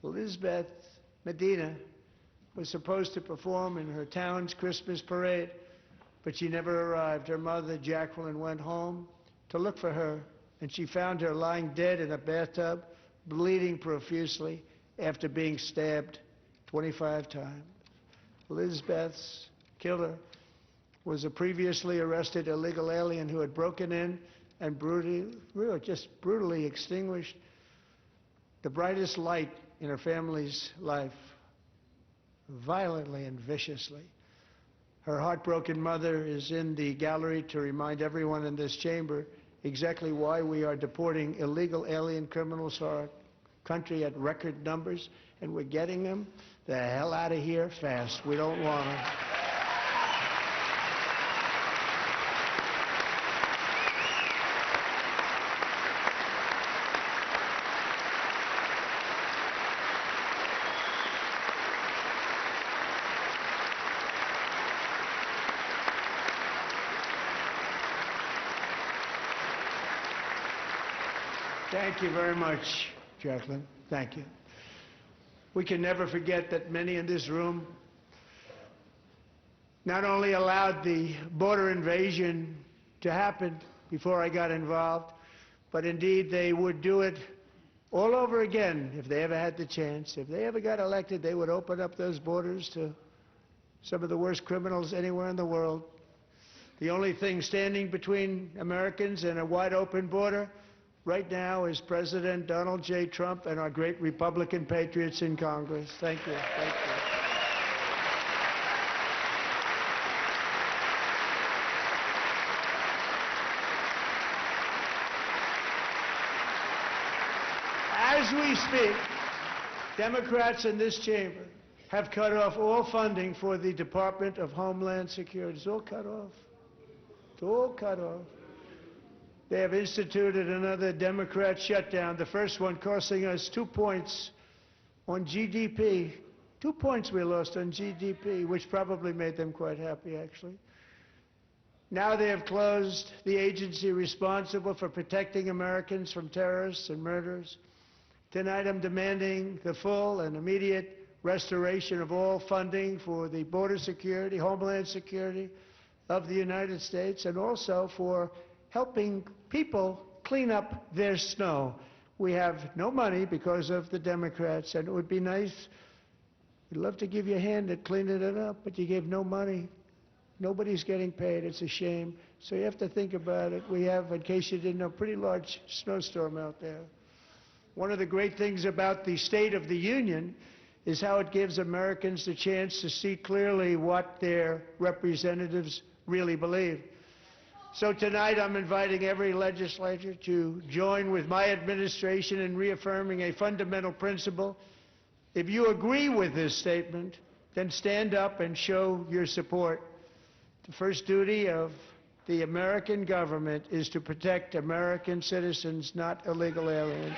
Elizabeth Medina was supposed to perform in her town's Christmas parade, but she never arrived. Her mother, Jacqueline, went home to look for her, and she found her lying dead in a bathtub bleeding profusely after being stabbed 25 times. Lisbeth's killer was a previously arrested illegal alien who had broken in and brutally extinguished the brightest light in her family's life, violently and viciously. Her heartbroken mother is in the gallery to remind everyone in this chamber exactly why we are deporting illegal alien criminals to our country at record numbers, and we're getting them the hell out of here fast. We don't want them. Thank you very much, Jacqueline. Thank you. We can never forget that many in this room not only allowed the border invasion to happen before I got involved, but indeed they would do it all over again if they ever had the chance. If they ever got elected, they would open up those borders to some of the worst criminals anywhere in the world. The only thing standing between Americans and a wide open border right now is President Donald J. Trump and our great Republican patriots in Congress. Thank you. Thank you. As we speak, Democrats in this chamber have cut off all funding for the Department of Homeland Security. It's all cut off. It's all cut off. They have instituted another Democrat shutdown, the first one costing us 2 points on GDP. 2 points we lost on GDP, which probably made them quite happy, actually. Now they have closed the agency responsible for protecting Americans from terrorists and murderers. Tonight I'm demanding the full and immediate restoration of all funding for the border security, homeland security of the United States, and also for helping people clean up their snow. We have no money because of the Democrats, and it would be nice, we'd love to give you a hand at cleaning it up, but you gave no money. Nobody's getting paid. It's a shame. So you have to think about it. We have, in case you didn't know, a pretty large snowstorm out there. One of the great things about the State of the Union is how it gives Americans the chance to see clearly what their representatives really believe. So tonight I'm inviting every legislator to join with my administration in reaffirming a fundamental principle. If you agree with this statement, then stand up and show your support. The first duty of the American government is to protect American citizens, not illegal aliens.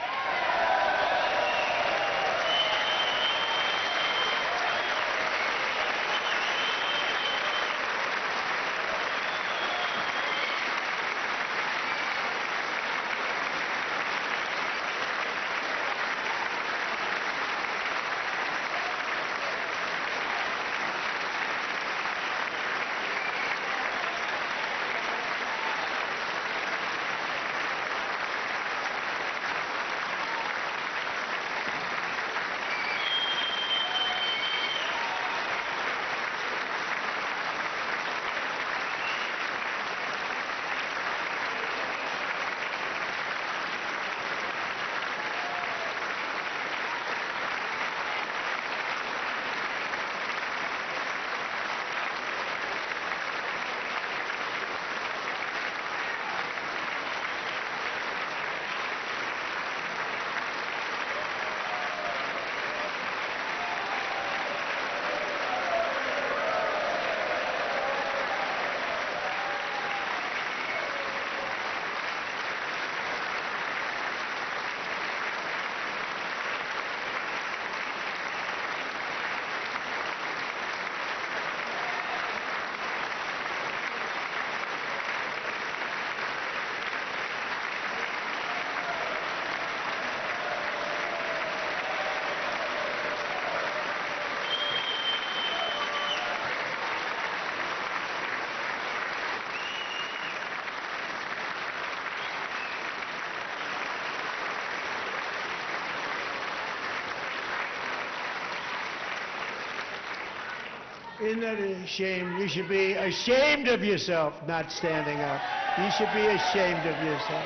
Isn't that a shame? You should be ashamed of yourself not standing up. You should be ashamed of yourself.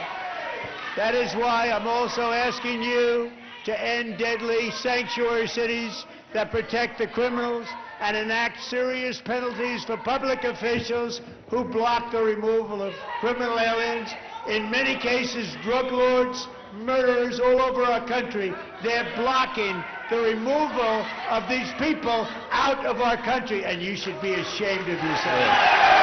That is why I'm also asking you to end deadly sanctuary cities that protect the criminals and enact serious penalties for public officials who block the removal of criminal aliens. In many cases, drug lords, murderers all over our country, they're blocking the removal of these people out of our country, and you should be ashamed of yourself.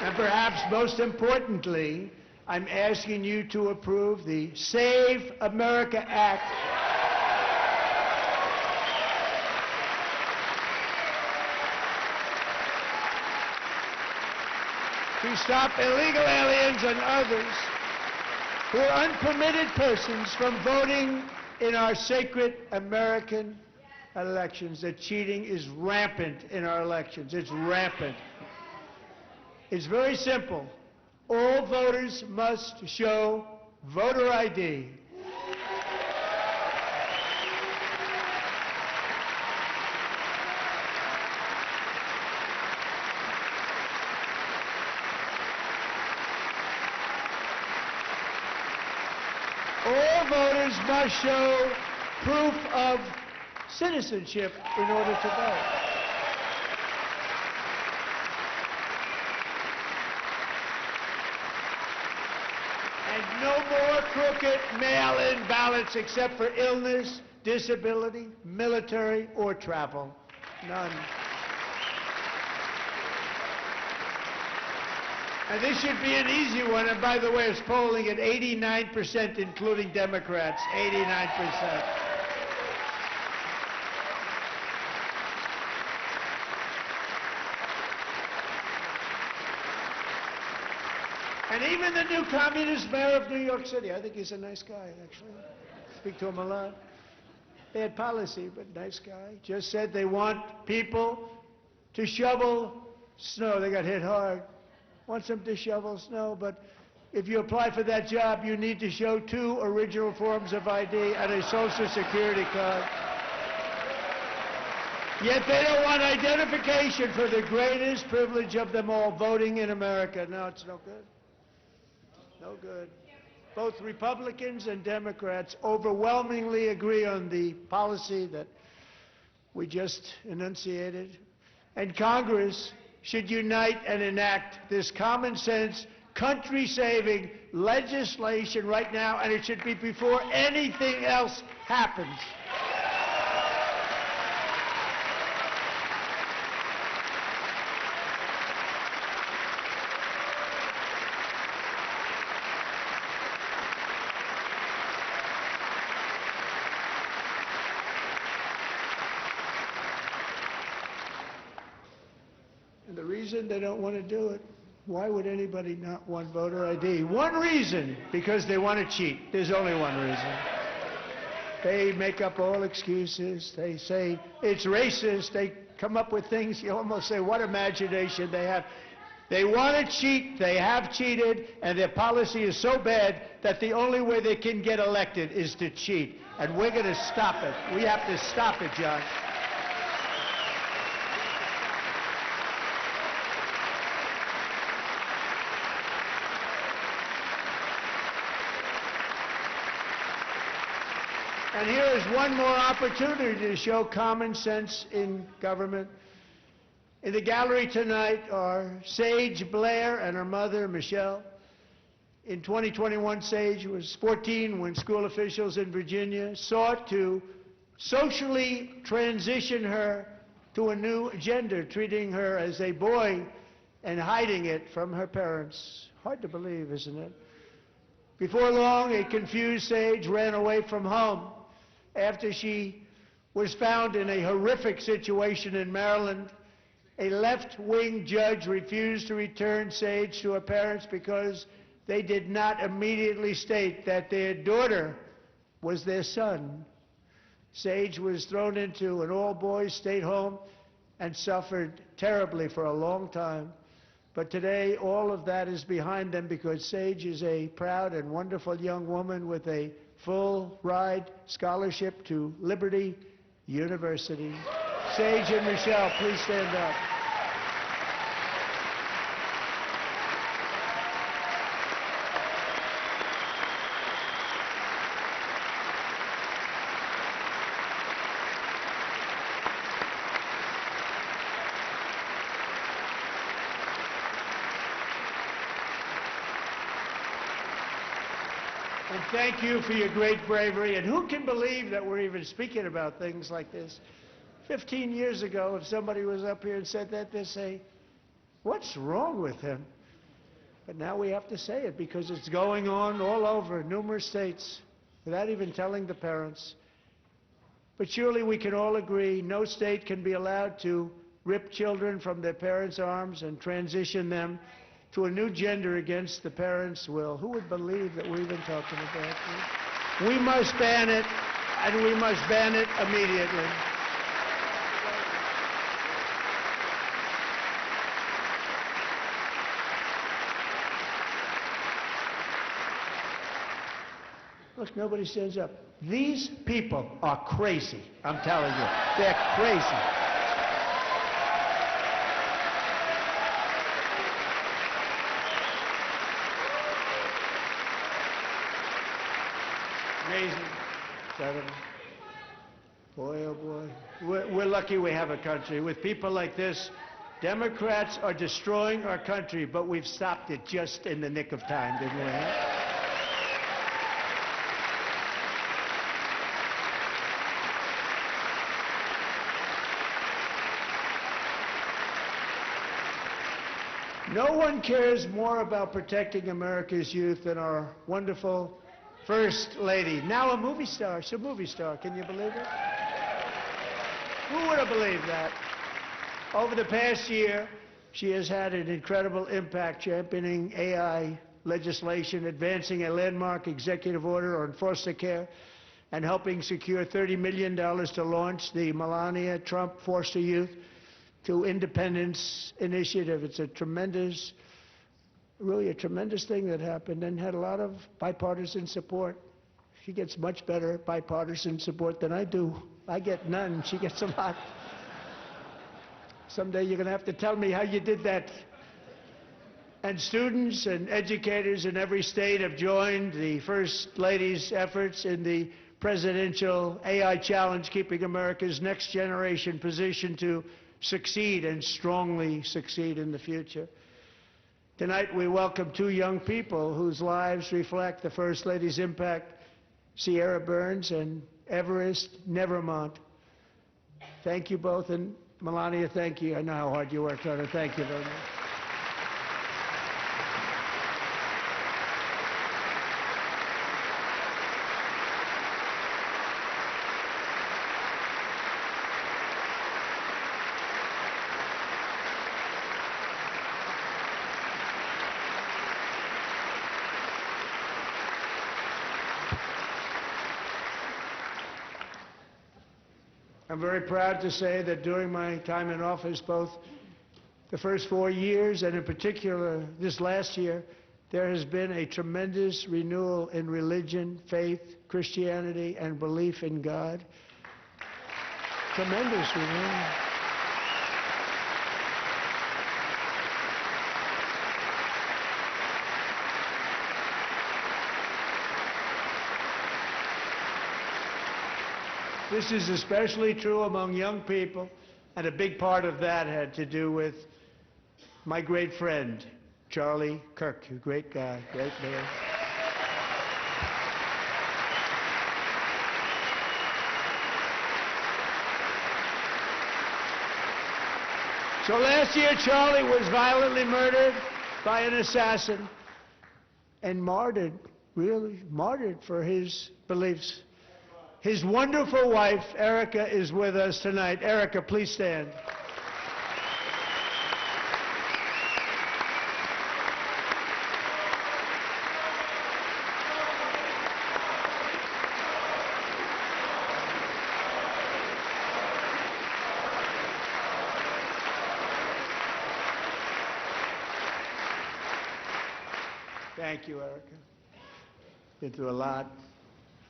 And perhaps most importantly, I'm asking you to approve the Save America Act. To stop illegal aliens and others who are unpermitted persons from voting in our sacred American elections. That cheating is rampant in our elections. It's rampant. It's very simple. All voters must show voter ID. All voters must show proof of citizenship in order to vote. And no more crooked mail-in ballots except for illness, disability, military, or travel. None. And this should be an easy one. And by the way, it's polling at 89%, including Democrats. 89%. And even the new communist mayor of New York City, I think he's a nice guy, actually. Speak to him a lot. Bad policy, but nice guy. Just said they want people to shovel snow. They got hit hard. Wants them to shovel snow, but if you apply for that job, you need to show 2 original forms of ID and a Social Security card. Yet they don't want identification for the greatest privilege of them all, voting in America. No, it's no good. No good. Both Republicans and Democrats overwhelmingly agree on the policy that we just enunciated. And Congress should unite and enact this common sense, country-saving legislation right now, and it should be before anything else happens. And the reason they don't want to do it, why would anybody not want voter ID? One reason, because they want to cheat. There's only one reason. They make up all excuses. They say it's racist. They come up with things you almost say, what imagination they have. They want to cheat. They have cheated. And their policy is so bad that the only way they can get elected is to cheat. And we're going to stop it. We have to stop it, John. And here is one more opportunity to show common sense in government. In the gallery tonight are Sage Blair and her mother, Michelle. In 2021, Sage was 14 when school officials in Virginia sought to socially transition her to a new gender, treating her as a boy and hiding it from her parents. Hard to believe, isn't it? Before long, a confused Sage ran away from home after she was found in a horrific situation in Maryland A left-wing judge refused to return Sage to her parents because they did not immediately state that their daughter was their son. Sage was thrown into an all-boys state home and suffered terribly for a long time. But today, all of that is behind them because Sage is a proud and wonderful young woman with a full-ride scholarship to Liberty University. Sage and Michelle, please stand up. And thank you for your great bravery. And who can believe that we're even speaking about things like this? 15 years ago, if somebody was up here and said that, they'd say, what's wrong with him? But now we have to say it because it's going on all over numerous states without even telling the parents. But surely we can all agree no state can be allowed to rip children from their parents' arms and transition them to a new gender against the parents' will. Who would believe that we're even talking about this? We must ban it, and we must ban it immediately. Look, nobody stands up. These people are crazy, I'm telling you. They're crazy. Amazing. Boy, oh boy. We're lucky we have a country. With people like this, Democrats are destroying our country, but we've stopped it just in the nick of time, didn't we? Huh? No one cares more about protecting America's youth than our wonderful First Lady, now a movie star. She's a movie star. Can you believe it? Who would have believed that? Over the past year, she has had an incredible impact championing AI legislation, advancing a landmark executive order on foster care, and helping secure $30 million to launch the Melania Trump Foster Youth to Independence Initiative. It's a tremendous, really a tremendous thing that happened and had a lot of bipartisan support. She gets much better bipartisan support than I do. I get none. She gets a lot. Someday you're going to have to tell me how you did that. And students and educators in every state have joined the First Lady's efforts in the presidential AI challenge, keeping America's next generation positioned to succeed and strongly succeed in the future. Tonight we welcome two young people whose lives reflect the First Lady's impact, Sierra Burns and Everest Nevermont. Thank you both, and Melania, thank you. I know how hard you worked on it. Thank you very much. I'm very proud to say that during my time in office, both the first 4 years and in particular this last year, there has been a tremendous renewal in religion, faith, Christianity, and belief in God. Tremendous renewal. This is especially true among young people, and a big part of that had to do with my great friend, Charlie Kirk, a great guy, great man. So last year, Charlie was violently murdered by an assassin and martyred, really martyred for his beliefs. His wonderful wife, Erica, is with us tonight. Erica, please stand. Thank you, Erica. Been through a lot.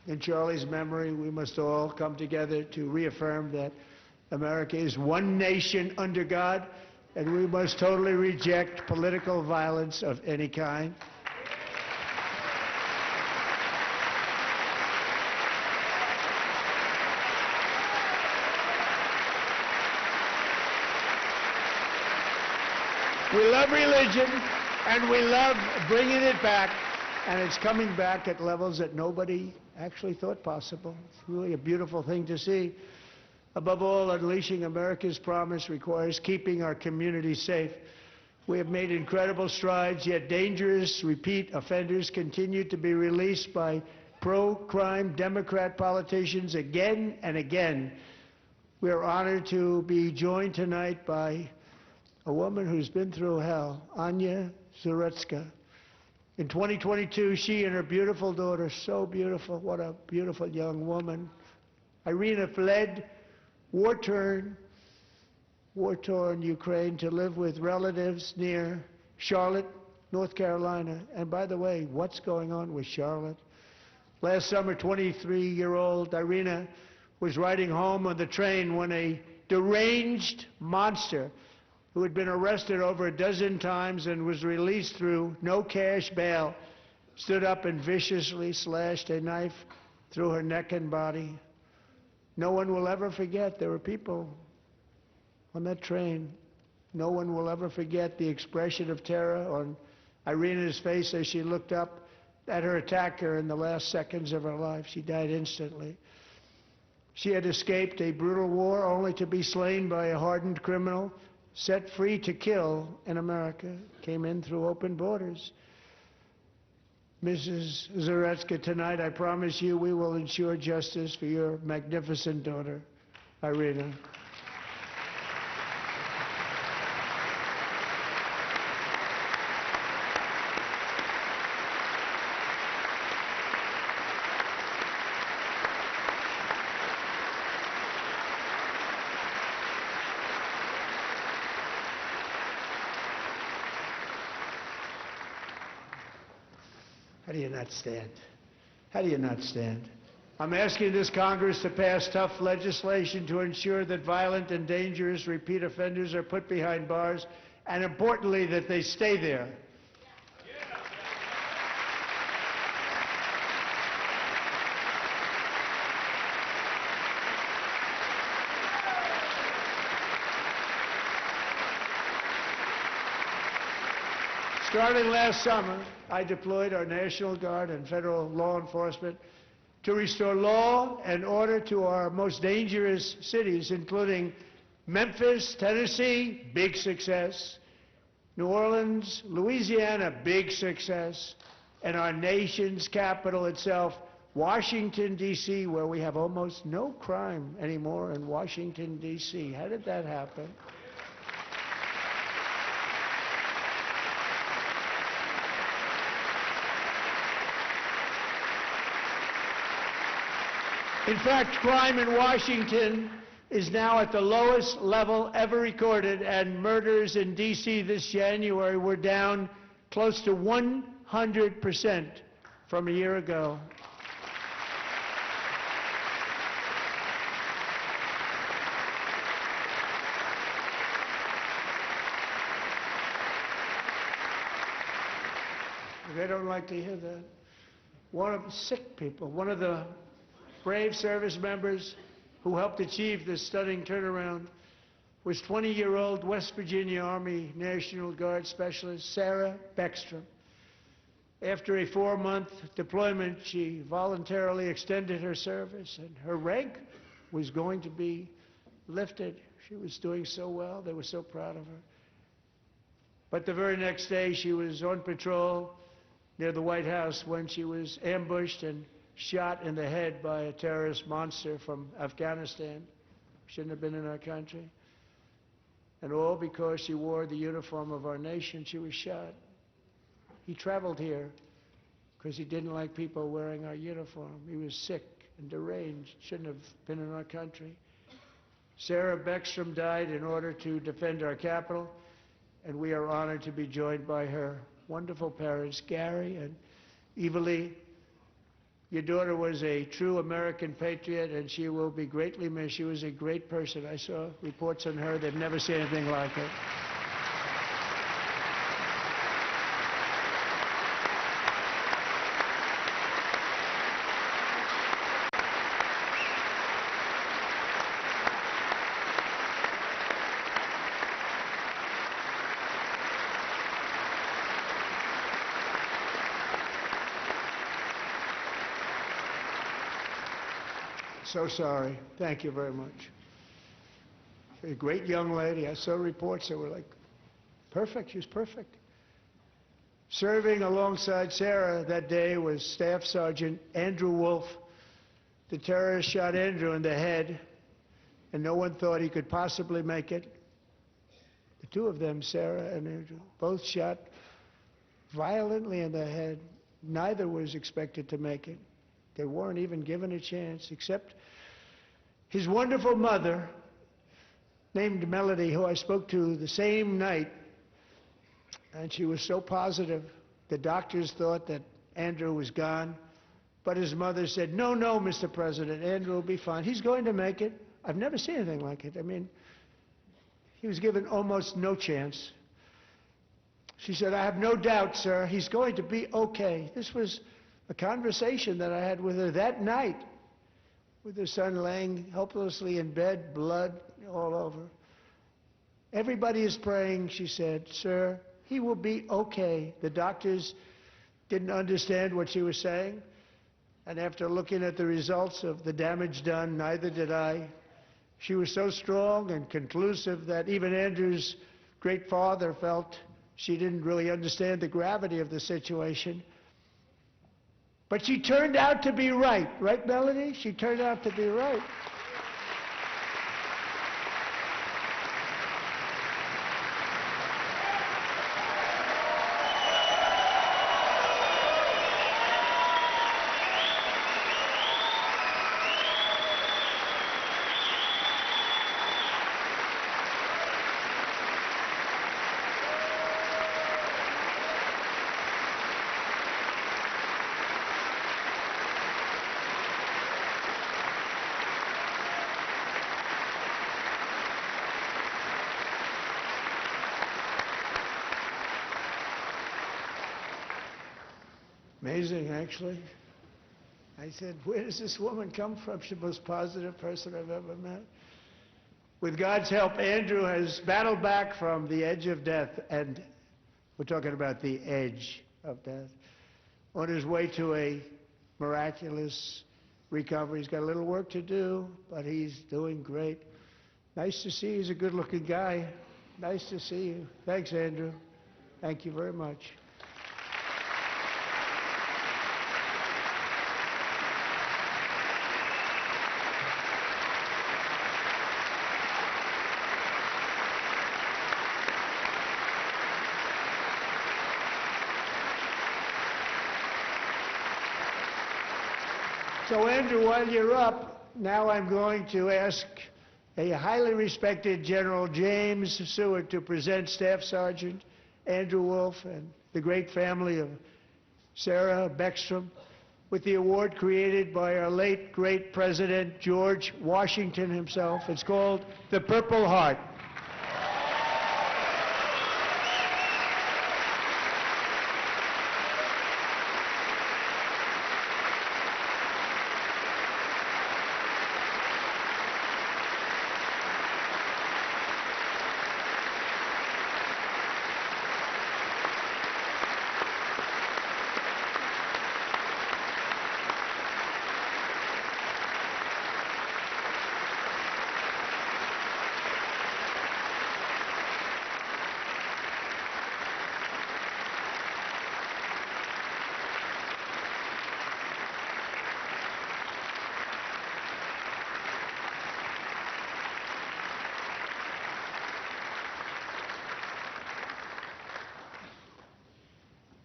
In Charlie's memory, we must all come together to reaffirm that America is one nation under God, and we must totally reject political violence of any kind. We love religion, and we love bringing it back, and it's coming back at levels that nobody actually thought possible. It's really a beautiful thing to see. Above all, unleashing America's promise requires keeping our communities safe. We have made incredible strides, yet dangerous repeat offenders continue to be released by pro-crime Democrat politicians again and again. We are honored to be joined tonight by a woman who's been through hell, Anya Zaretska. In 2022, she and her beautiful daughter, so beautiful, what a beautiful young woman, Irina, fled war-torn Ukraine to live with relatives near Charlotte, North Carolina. And by the way, what's going on with Charlotte? Last summer, 23-year-old Irina was riding home on the train when a deranged monster who had been arrested over a dozen times and was released through no cash bail, stood up and viciously slashed a knife through her neck and body. No one will ever forget. There were people on that train. No one will ever forget the expression of terror on Irina's face as she looked up at her attacker in the last seconds of her life. She died instantly. She had escaped a brutal war only to be slain by a hardened criminal set free to kill in America. Came in through open borders. Mrs. Zaretska, tonight I promise you we will ensure justice for your magnificent daughter, Irina. How do you not stand? How do you not stand? I'm asking this Congress to pass tough legislation to ensure that violent and dangerous repeat offenders are put behind bars, and importantly, that they stay there. Starting last summer, I deployed our National Guard and federal law enforcement to restore law and order to our most dangerous cities, including Memphis, Tennessee, big success, New Orleans, Louisiana, big success, and our nation's capital itself, Washington, D.C., where we have almost no crime anymore in Washington, D.C. How did that happen? In fact, crime in Washington is now at the lowest level ever recorded, and murders in D.C. this January were down close to 100% from a year ago. They don't like to hear that. One of the sick people, one of the brave service members who helped achieve this stunning turnaround was 20-year-old West Virginia Army National Guard Specialist Sarah Beckstrom. After a 4-month deployment, she voluntarily extended her service, and her rank was going to be lifted. She was doing so well. They were so proud of her. But the very next day, she was on patrol near the White House when she was ambushed and shot in the head by a terrorist monster from Afghanistan. Shouldn't have been in our country. And all because she wore the uniform of our nation. She was shot. He traveled here because he didn't like people wearing our uniform. He was sick and deranged. Shouldn't have been in our country. Sarah Beckstrom died in order to defend our capital, and we are honored to be joined by her wonderful parents, Gary and Evalie. Your daughter was a true American patriot, and she will be greatly missed. She was a great person. I saw reports on her. They've never seen anything like it. So sorry. Thank you very much. A great young lady. I saw reports that were like, perfect. She was perfect. Serving alongside Sarah that day was Staff Sergeant Andrew Wolf. The terrorist shot Andrew in the head, and no one thought he could possibly make it. The two of them, Sarah and Andrew, both shot violently in the head. Neither was expected to make it. They weren't even given a chance, except his wonderful mother, named Melody, who I spoke to the same night, and she was so positive. The doctors thought that Andrew was gone, but his mother said, no, no, Mr. President, Andrew will be fine. He's going to make it. I've never seen anything like it. I mean, he was given almost no chance. She said, I have no doubt, sir, he's going to be okay. This was a conversation that I had with her that night, with her son laying helplessly in bed, blood all over. Everybody is praying, she said, sir, he will be okay. The doctors didn't understand what she was saying, and after looking at the results of the damage done, neither did I. She was so strong and conclusive that even Andrew's great father felt she didn't really understand the gravity of the situation. But she turned out to be right. Right, Melody? She turned out to be right. Amazing, actually. I said, where does this woman come from? She's the most positive person I've ever met. With God's help, Andrew has battled back from the edge of death, and we're talking about the edge of death, on his way to a miraculous recovery. He's got a little work to do, but he's doing great. Nice to see you. He's a good-looking guy. Nice to see you. Thanks, Andrew. Thank you very much. So, Andrew, while you're up, now I'm going to ask a highly respected General James Seward to present Staff Sergeant Andrew Wolf and the great family of Sarah Beckstrom with the award created by our late, great President George Washington himself. It's called the Purple Heart.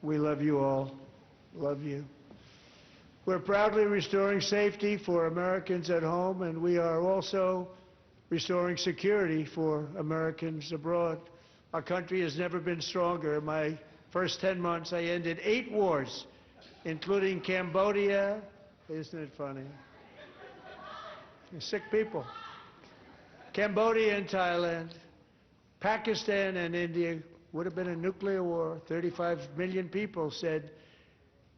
We love you all. Love you. We're proudly restoring safety for Americans at home, and we are also restoring security for Americans abroad. Our country has never been stronger. My first 10 months, I ended 8 wars, including Cambodia. Isn't it funny? You're sick people. Cambodia and Thailand, Pakistan and India. Would have been a nuclear war. 35 million people said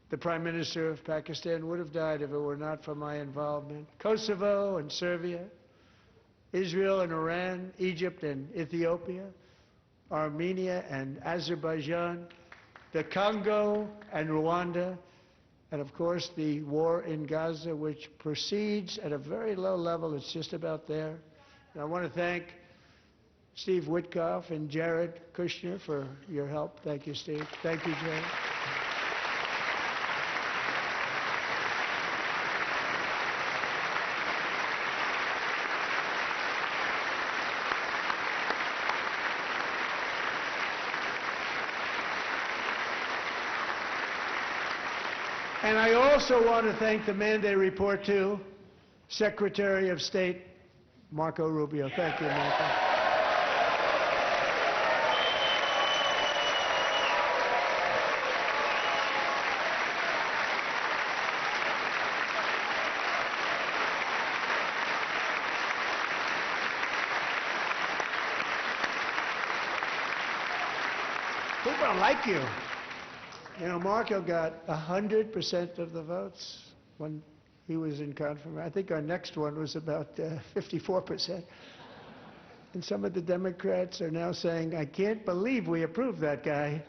the Prime Minister of Pakistan would have died if it were not for my involvement. Kosovo and Serbia, Israel and Iran, Egypt and Ethiopia, Armenia and Azerbaijan, the Congo and Rwanda, and of course the war in Gaza, which proceeds at a very low level. It's just about there. And I want to thank Steve Witkoff and Jared Kushner for your help. Thank you, Steve. Thank you, Jared. And I also want to thank the man they report to, Secretary of State Marco Rubio. Thank you, Marco. People don't like you. You know, Marco got 100% of the votes when he was in confirmation. I think our next one was about 54%. And some of the Democrats are now saying, I can't believe we approved that guy.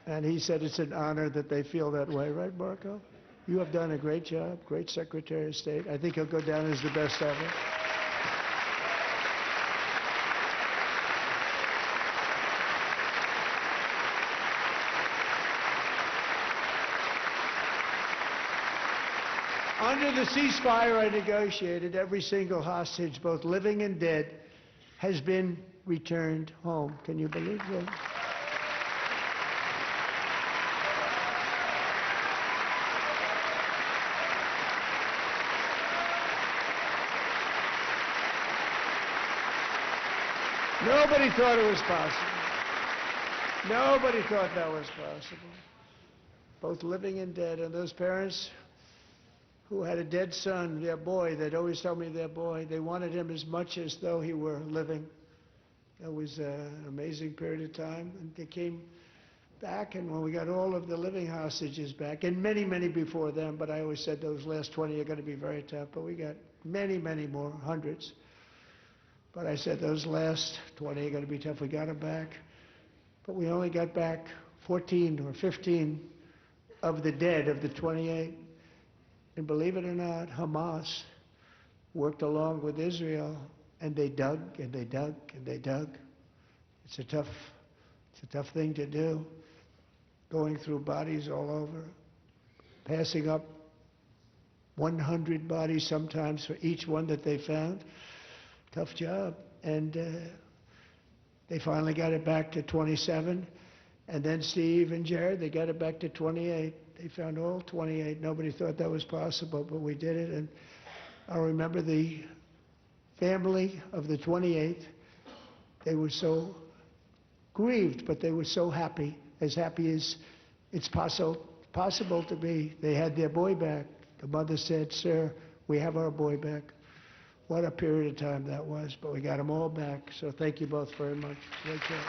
And he said it's an honor that they feel that way. Right, Marco? You have done a great job, great Secretary of State. I think he'll go down as the best ever. Under the ceasefire I negotiated, every single hostage, both living and dead, has been returned home. Can you believe that? Nobody thought it was possible. Nobody thought that was possible. Both living and dead. And those parents who had a dead son, their boy, they'd always tell me their boy, they wanted him as much as though he were living. That was an amazing period of time. And they came back, and when we got all of the living hostages back, and many, many before them, but I always said those last 20 are going to be very tough, but we got many, many more, hundreds. But I said those last 20 are going to be tough. We got them back. But we only got back 14 or 15 of the dead, of the 28. And believe it or not, Hamas worked along with Israel, and they dug, and they dug, and they dug. It's a tough thing to do, going through bodies all over, passing up 100 bodies sometimes for each one that they found. Tough job. And they finally got it back to 27. And then Steve and Jared, they got it back to 28. They found all 28. Nobody thought that was possible, but we did it. And I remember the family of the 28th. They were so grieved, but they were so happy as it's possible to be. They had their boy back. The mother said, "Sir, we have our boy back." What a period of time that was, but we got them all back. So thank you both very much. Great job.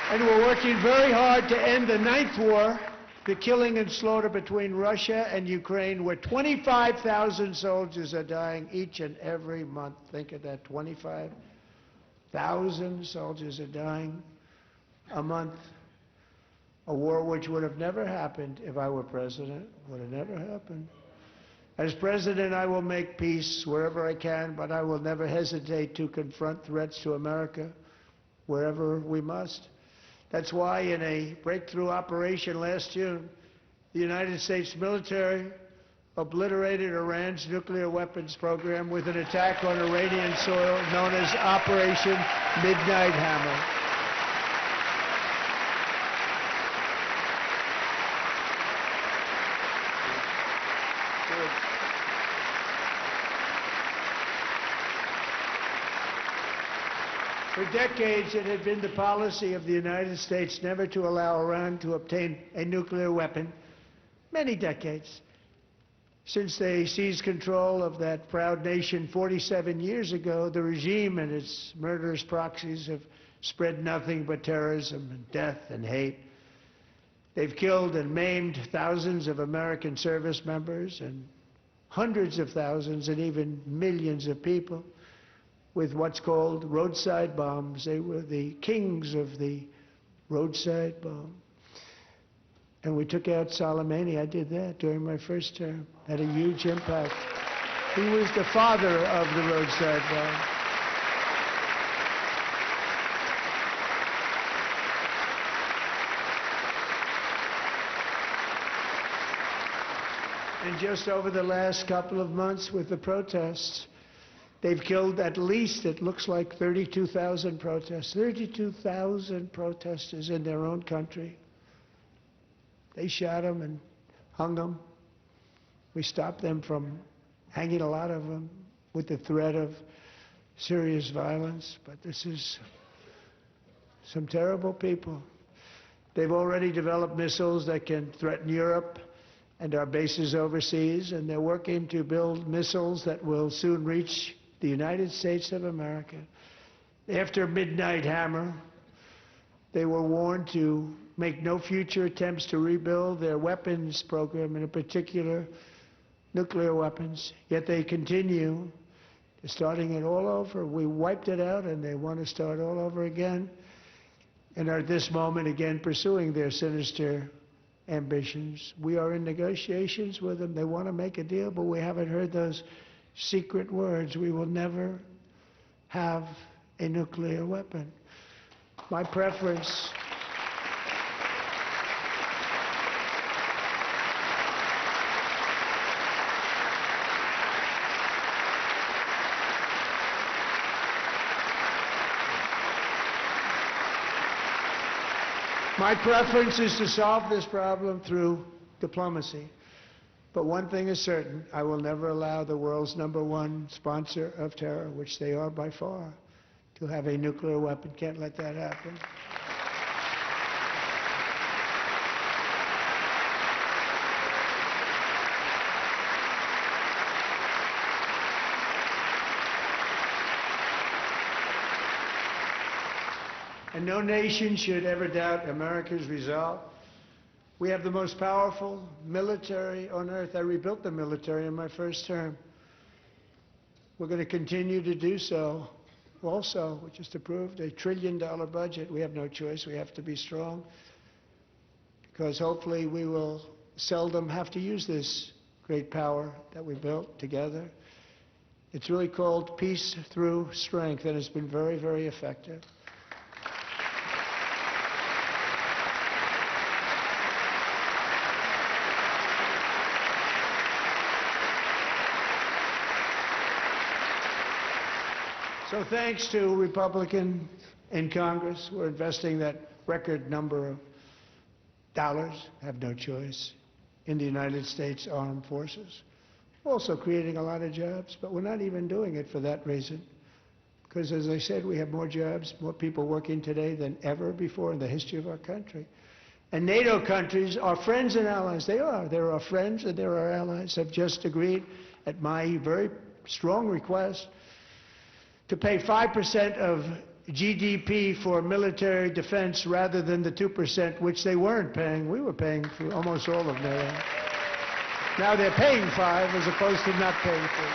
And we're working very hard to end the 9th war, the killing and slaughter between Russia and Ukraine, where 25,000 soldiers are dying each and every month. Think of that, 25,000 soldiers are dying a month. A war which would have never happened if I were president. Would have never happened. As president, I will make peace wherever I can, but I will never hesitate to confront threats to America wherever we must. That's why in a breakthrough operation last June, the United States military obliterated Iran's nuclear weapons program with an attack on Iranian soil known as Operation Midnight Hammer. For decades, it had been the policy of the United States never to allow Iran to obtain a nuclear weapon. Many decades. Since they seized control of that proud nation 47 years ago, the regime and its murderous proxies have spread nothing but terrorism and death and hate. They've killed and maimed thousands of American service members and hundreds of thousands and even millions of people with what's called roadside bombs. They were the kings of the roadside bomb. And we took out Soleimani. I did that during my first term. Had a huge impact. He was the father of the roadside bomb. And just over the last couple of months with the protests, they've killed at least, it looks like, 32,000 protesters. 32,000 protesters in their own country. They shot them and hung them. We stopped them from hanging a lot of them with the threat of serious violence. But this is some terrible people. They've already developed missiles that can threaten Europe and our bases overseas, and they're working to build missiles that will soon reach the United States of America. After Midnight Hammer, they were warned to make no future attempts to rebuild their weapons program, and in particular, nuclear weapons. Yet they continue. They're starting it all over. We wiped it out, and they want to start all over again, and are at this moment again pursuing their sinister ambitions. We are in negotiations with them. They want to make a deal, but we haven't heard those secret words. We will never have a nuclear weapon. My preference is to solve this problem through diplomacy. But one thing is certain, I will never allow the world's #1 sponsor of terror, which they are by far, to have a nuclear weapon. Can't let that happen. And no nation should ever doubt America's resolve. We have the most powerful military on earth. I rebuilt the military in my first term. We're going to continue to do so. Also, we just approved a $1 trillion budget. We have no choice. We have to be strong, because hopefully we will seldom have to use this great power that we built together. It's really called peace through strength, and it's been very, very effective. So thanks to Republicans in Congress, we're investing that record number of dollars, have no choice, in the United States Armed Forces. Also creating a lot of jobs, but we're not even doing it for that reason. Because as I said, we have more jobs, more people working today than ever before in the history of our country. And NATO countries are friends and allies. They are. They're our friends and they're our allies. Have just agreed, at my very strong request, to pay 5% of GDP for military defense rather than the 2%, which they weren't paying. We were paying for almost all of NATO. Now they're paying 5 as opposed to not paying 4.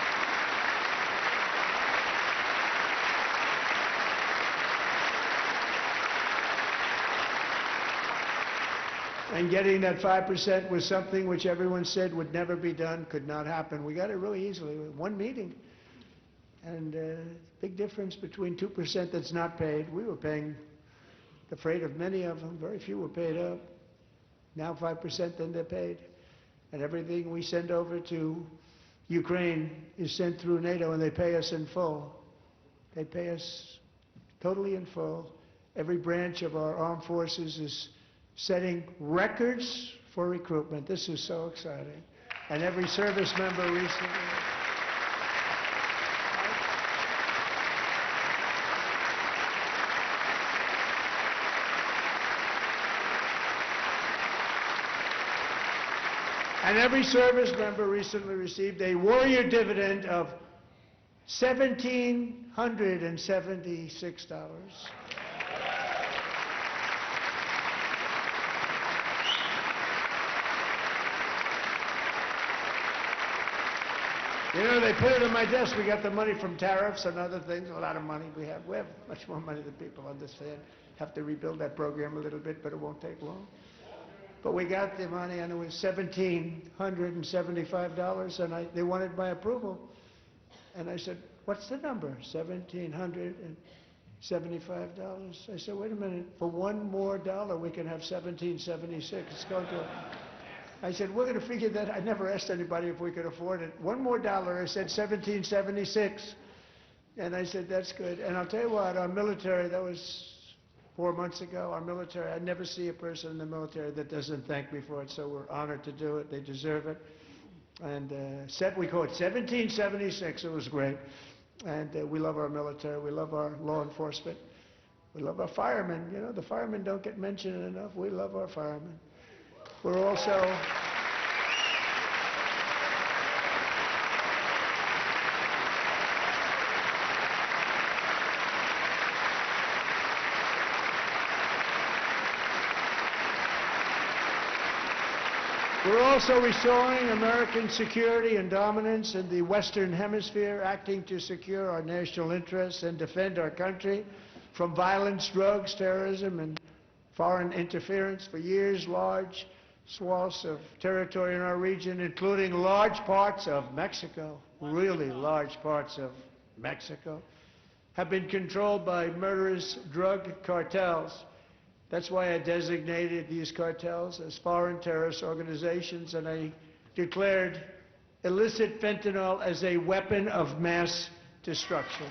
And getting that 5% was something which everyone said would never be done, could not happen. We got it really easily with one meeting. And big difference between 2% that's not paid. We were paying the freight of many of them. Very few were paid up. Now 5%, then they're paid. And everything we send over to Ukraine is sent through NATO, and they pay us in full. They pay us totally in full. Every branch of our armed forces is setting records for recruitment. This is so exciting. and every service member recently. And every service member recently received a warrior dividend of $1,776. You know, they put it on my desk. We got the money from tariffs and other things, a lot of money we have. We have much more money than people understand. Have to rebuild that program a little bit, but it won't take long. But we got the money, and it was $1,775, and they wanted my approval. And I said, what's the number? $1,775. I said, wait a minute, for one more dollar, we can have $1,776. It's going to... I said, we're going to figure that. I never asked anybody if we could afford it. One more dollar, I said $1,776. And I said, that's good. And I'll tell you what, our military, that was 4 months ago, our military, I never see a person in the military that doesn't thank me for it, so we're honored to do it. They deserve it. And we call it 1776. It was great. And we love our military. We love our law enforcement. We love our firemen. You know, the firemen don't get mentioned enough. We love our firemen. We're also... We're also restoring American security and dominance in the Western Hemisphere, acting to secure our national interests and defend our country from violence, drugs, terrorism, and foreign interference. For years, large swaths of territory in our region, including large parts of Mexico, really large parts of Mexico, have been controlled by murderous drug cartels. That's why I designated these cartels as foreign terrorist organizations, and I declared illicit fentanyl as a weapon of mass destruction.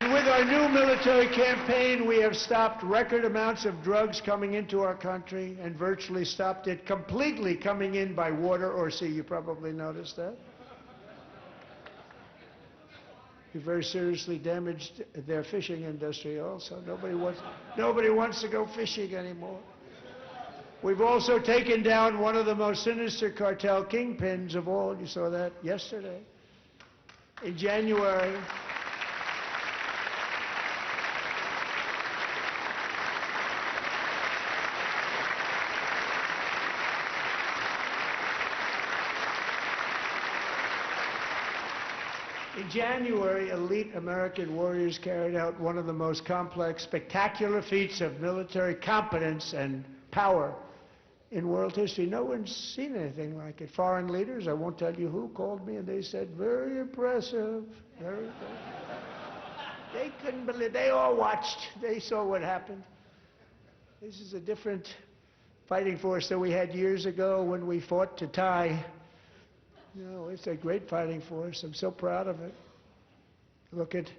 And with our new military campaign, we have stopped record amounts of drugs coming into our country and virtually stopped it completely coming in by water or sea. You probably noticed that. We very seriously damaged their fishing industry also. Nobody wants to go fishing anymore. We've also taken down one of the most sinister cartel kingpins of all. You saw that yesterday. In January, elite American warriors carried out one of the most complex, spectacular feats of military competence and power in world history. No one's seen anything like it. Foreign leaders, I won't tell you who, called me and they said, very impressive, very impressive. They couldn't believe, they all watched, they saw what happened. This is a different fighting force than we had years ago when we fought to tie. No, it's a great fighting force. I'm so proud of it. Look at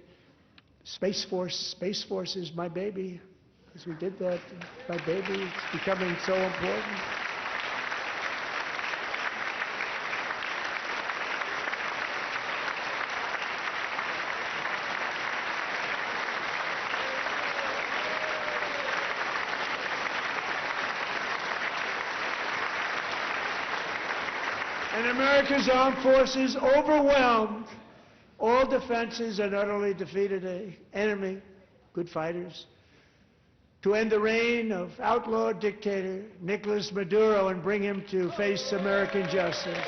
Space Force. Space Force is my baby, because we did that. My baby is becoming so important. And America's armed forces overwhelmed all defenses and utterly defeated an enemy, good fighters, to end the reign of outlaw dictator Nicolas Maduro and bring him to face American justice.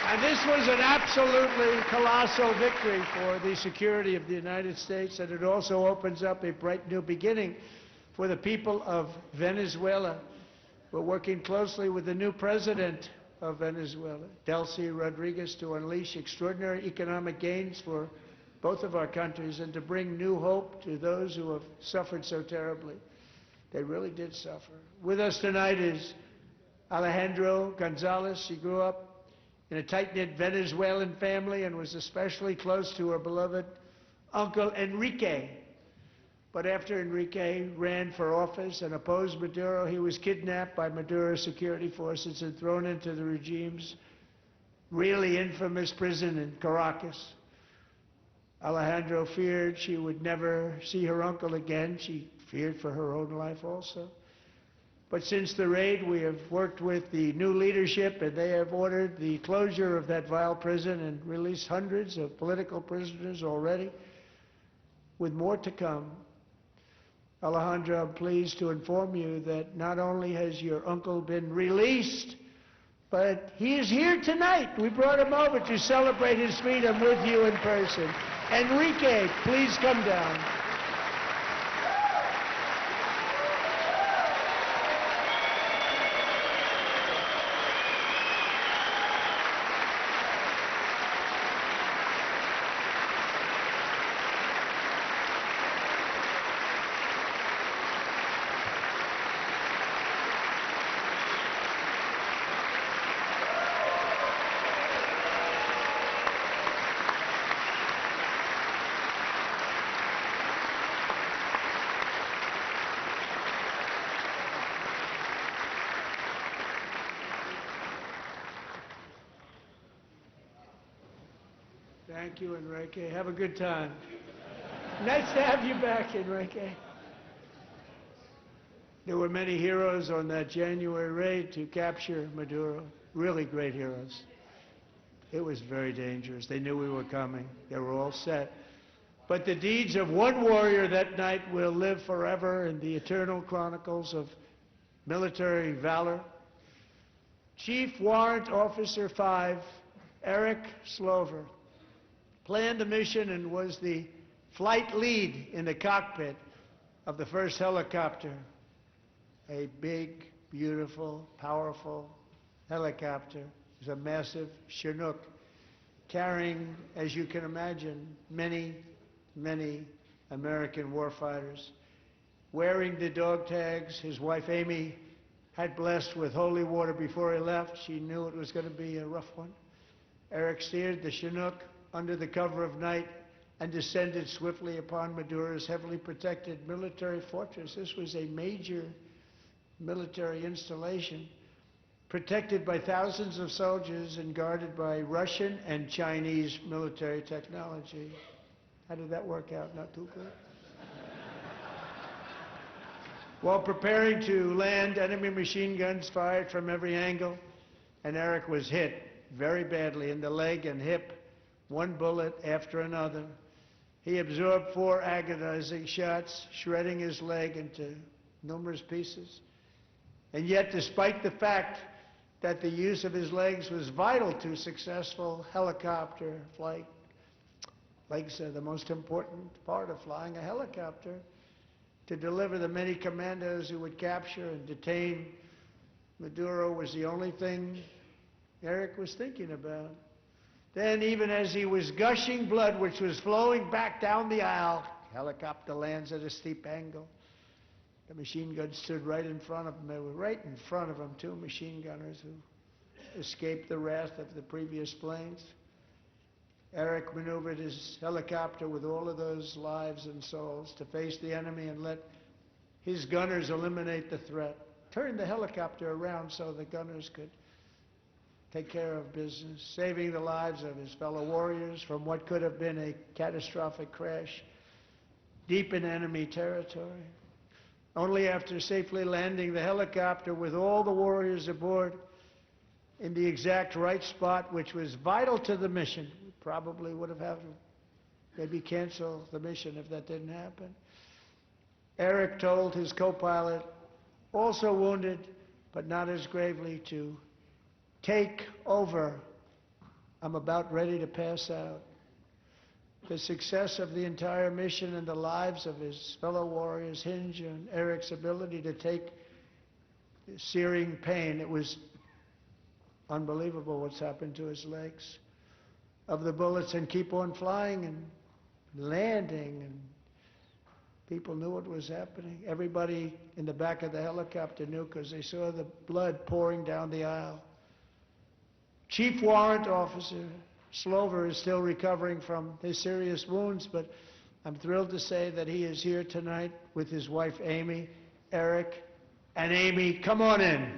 And this was an absolutely colossal victory for the security of the United States, and it also opens up a bright new beginning for the people of Venezuela. We're working closely with the new president of Venezuela, Delcy Rodriguez, to unleash extraordinary economic gains for both of our countries and to bring new hope to those who have suffered so terribly. They really did suffer. With us tonight is Alejandro Gonzalez. She grew up in a tight-knit Venezuelan family and was especially close to her beloved uncle Enrique. But after Enrique ran for office and opposed Maduro, he was kidnapped by Maduro's security forces and thrown into the regime's really infamous prison in Caracas. Alejandro feared she would never see her uncle again. She feared for her own life also. But since the raid, we have worked with the new leadership, and they have ordered the closure of that vile prison and released hundreds of political prisoners already, with more to come. Alejandro, I'm pleased to inform you that not only has your uncle been released, but he is here tonight. We brought him over to celebrate his freedom with you in person. Enrique, please come down. Thank you, Enrique. Have a good time. Nice to have you back, Enrique. There were many heroes on that January raid to capture Maduro. Really great heroes. It was very dangerous. They knew we were coming. They were all set. But the deeds of one warrior that night will live forever in the eternal chronicles of military valor. Chief Warrant Officer 5, Eric Slover, planned the mission and was the flight lead in the cockpit of the first helicopter, a big, beautiful, powerful helicopter. It was a massive Chinook carrying, as you can imagine, many, many American warfighters. Wearing the dog tags, his wife Amy had blessed with holy water before he left. She knew it was going to be a rough one. Eric steered the Chinook under the cover of night and descended swiftly upon Maduro's heavily protected military fortress. This was a major military installation, protected by thousands of soldiers and guarded by Russian and Chinese military technology. How did that work out? Not too good. While preparing to land, enemy machine guns fired from every angle, and Eric was hit very badly in the leg and hip, one bullet after another. He absorbed 4 agonizing shots, shredding his leg into numerous pieces. And yet, despite the fact that the use of his legs was vital to successful helicopter flight, legs are the most important part of flying a helicopter, to deliver the many commandos who would capture and detain Maduro was the only thing Eric was thinking about. Then, even as he was gushing blood, which was flowing back down the aisle, helicopter lands at a steep angle. The machine guns stood right in front of him. They were right in front of him, 2 machine gunners who escaped the wrath of the previous planes. Eric maneuvered his helicopter with all of those lives and souls to face the enemy and let his gunners eliminate the threat. Turned the helicopter around so the gunners could take care of business, saving the lives of his fellow warriors from what could have been a catastrophic crash deep in enemy territory. Only after safely landing the helicopter with all the warriors aboard in the exact right spot, which was vital to the mission, we probably would have had to maybe cancel the mission if that didn't happen. Eric told his co-pilot, also wounded but not as gravely, to take over. I'm about ready to pass out. The success of the entire mission and the lives of his fellow warriors hinge on Eric's ability to take searing pain. It was unbelievable what's happened to his legs of the bullets and keep on flying and landing and People knew what was happening. Everybody in the back of the helicopter knew because they saw the blood pouring down the aisle. Chief Warrant Officer Slover is still recovering from his serious wounds, but I'm thrilled to say that he is here tonight with his wife Amy, Eric, and Amy. Come on in.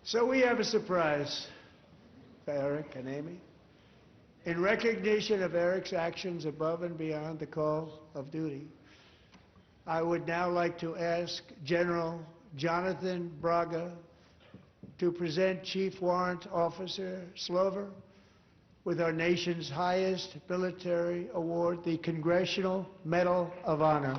So we have a surprise for Eric and Amy. In recognition of Eric's actions above and beyond the call of duty, I would now like to ask General Jonathan Braga to present Chief Warrant Officer Slover with our nation's highest military award, the Congressional Medal of Honor.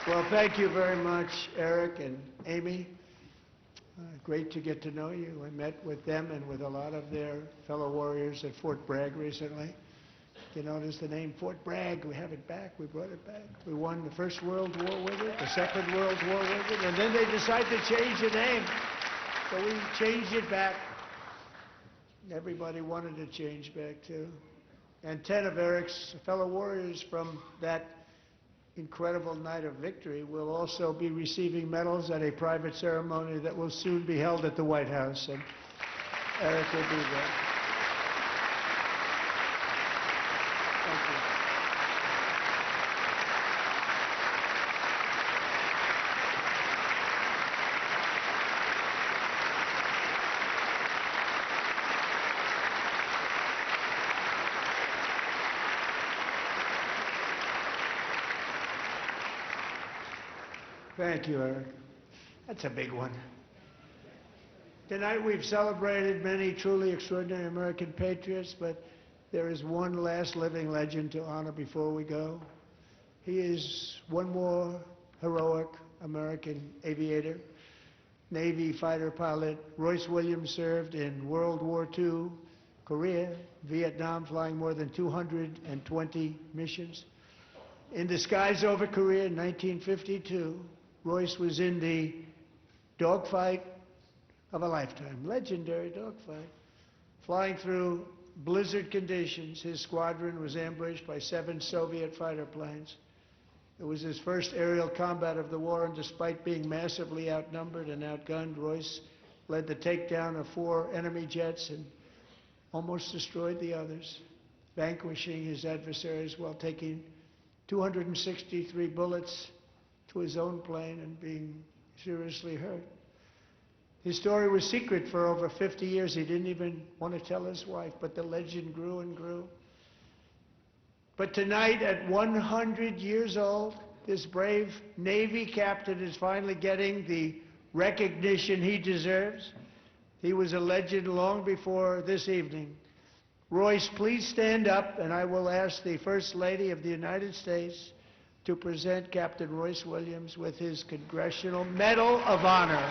Well, thank you very much, Eric and Amy. Great to get to know you. I met with them and with a lot of their fellow warriors at Fort Bragg recently. You notice the name Fort Bragg, we have it back, we brought it back. We won the First World War with it, the Second World War with it, and then they decided to change the name. So we changed it back. Everybody wanted to change back too. And 10 of Eric's fellow warriors from that incredible night of victory will also be receiving medals at a private ceremony that will soon be held at the White House, and Eric will be there. Thank you. Thank you, Eric. That's a big one. Tonight we've celebrated many truly extraordinary American patriots, but there is one last living legend to honor before we go. He is one more heroic American aviator, Navy fighter pilot. Royce Williams served in World War II, Korea, Vietnam, flying more than 220 missions. In the skies over Korea in 1952, Royce was in the dogfight of a lifetime, legendary dogfight. Flying through blizzard conditions, his squadron was ambushed by 7 Soviet fighter planes. It was his first aerial combat of the war, and despite being massively outnumbered and outgunned, Royce led the takedown of 4 enemy jets and almost destroyed the others, vanquishing his adversaries while taking 263 bullets to his own plane and being seriously hurt. His story was secret for over 50 years. He didn't even want to tell his wife, but the legend grew and grew. But tonight, at 100 years old, this brave Navy captain is finally getting the recognition he deserves. He was a legend long before this evening. Royce, please stand up, and I will ask the First Lady of the United States to present Captain Royce Williams with his Congressional Medal of Honor.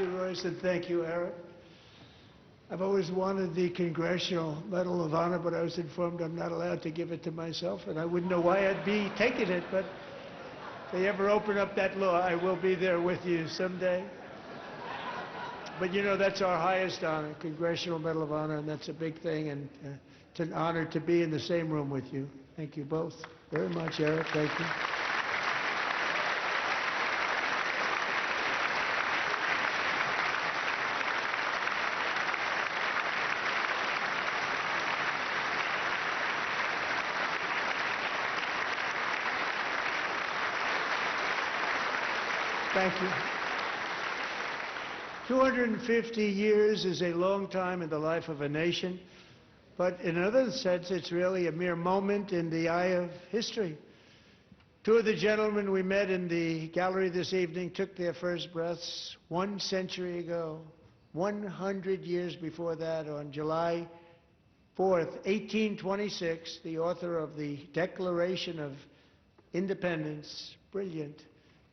Thank you, Royce, and thank you, Eric. I've always wanted the Congressional Medal of Honor, but I was informed I'm not allowed to give it to myself, and I wouldn't know why I'd be taking it, but if they ever open up that law, I will be there with you someday. But you know, that's our highest honor, Congressional Medal of Honor, and that's a big thing, and it's an honor to be in the same room with you. Thank you both very much, Eric. Thank you. Thank you. 250 years is a long time in the life of a nation, but in another sense, it's really a mere moment in the eye of history. Two of the gentlemen we met in the gallery this evening took their first breaths 1 century ago, 100 years before that, on July 4th, 1826, the author of the Declaration of Independence, brilliant,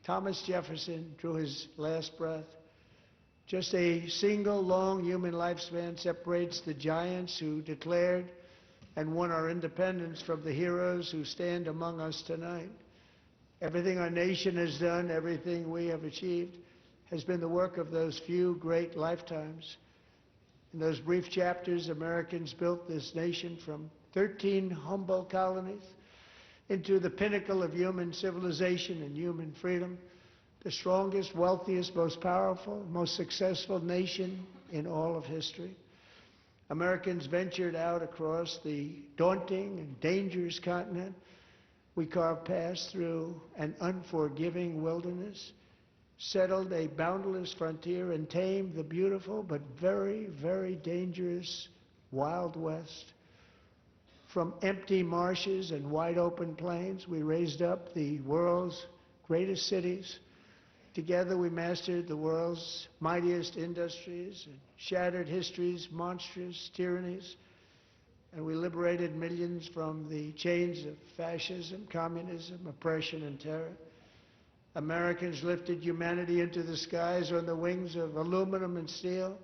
Thomas Jefferson, drew his last breath. Just a single long human lifespan separates the giants who declared and won our independence from the heroes who stand among us tonight. Everything our nation has done, everything we have achieved, has been the work of those few great lifetimes. In those brief chapters, Americans built this nation from 13 humble colonies into the pinnacle of human civilization and human freedom, the strongest, wealthiest, most powerful, most successful nation in all of history. Americans ventured out across the daunting and dangerous continent. We carved paths through an unforgiving wilderness, settled a boundless frontier, and tamed the beautiful but very, very dangerous Wild West. From empty marshes and wide open plains, we raised up the world's greatest cities. Together we mastered the world's mightiest industries and shattered history's monstrous tyrannies. And we liberated millions from the chains of fascism, communism, oppression, and terror. Americans lifted humanity into the skies on the wings of aluminum and steel,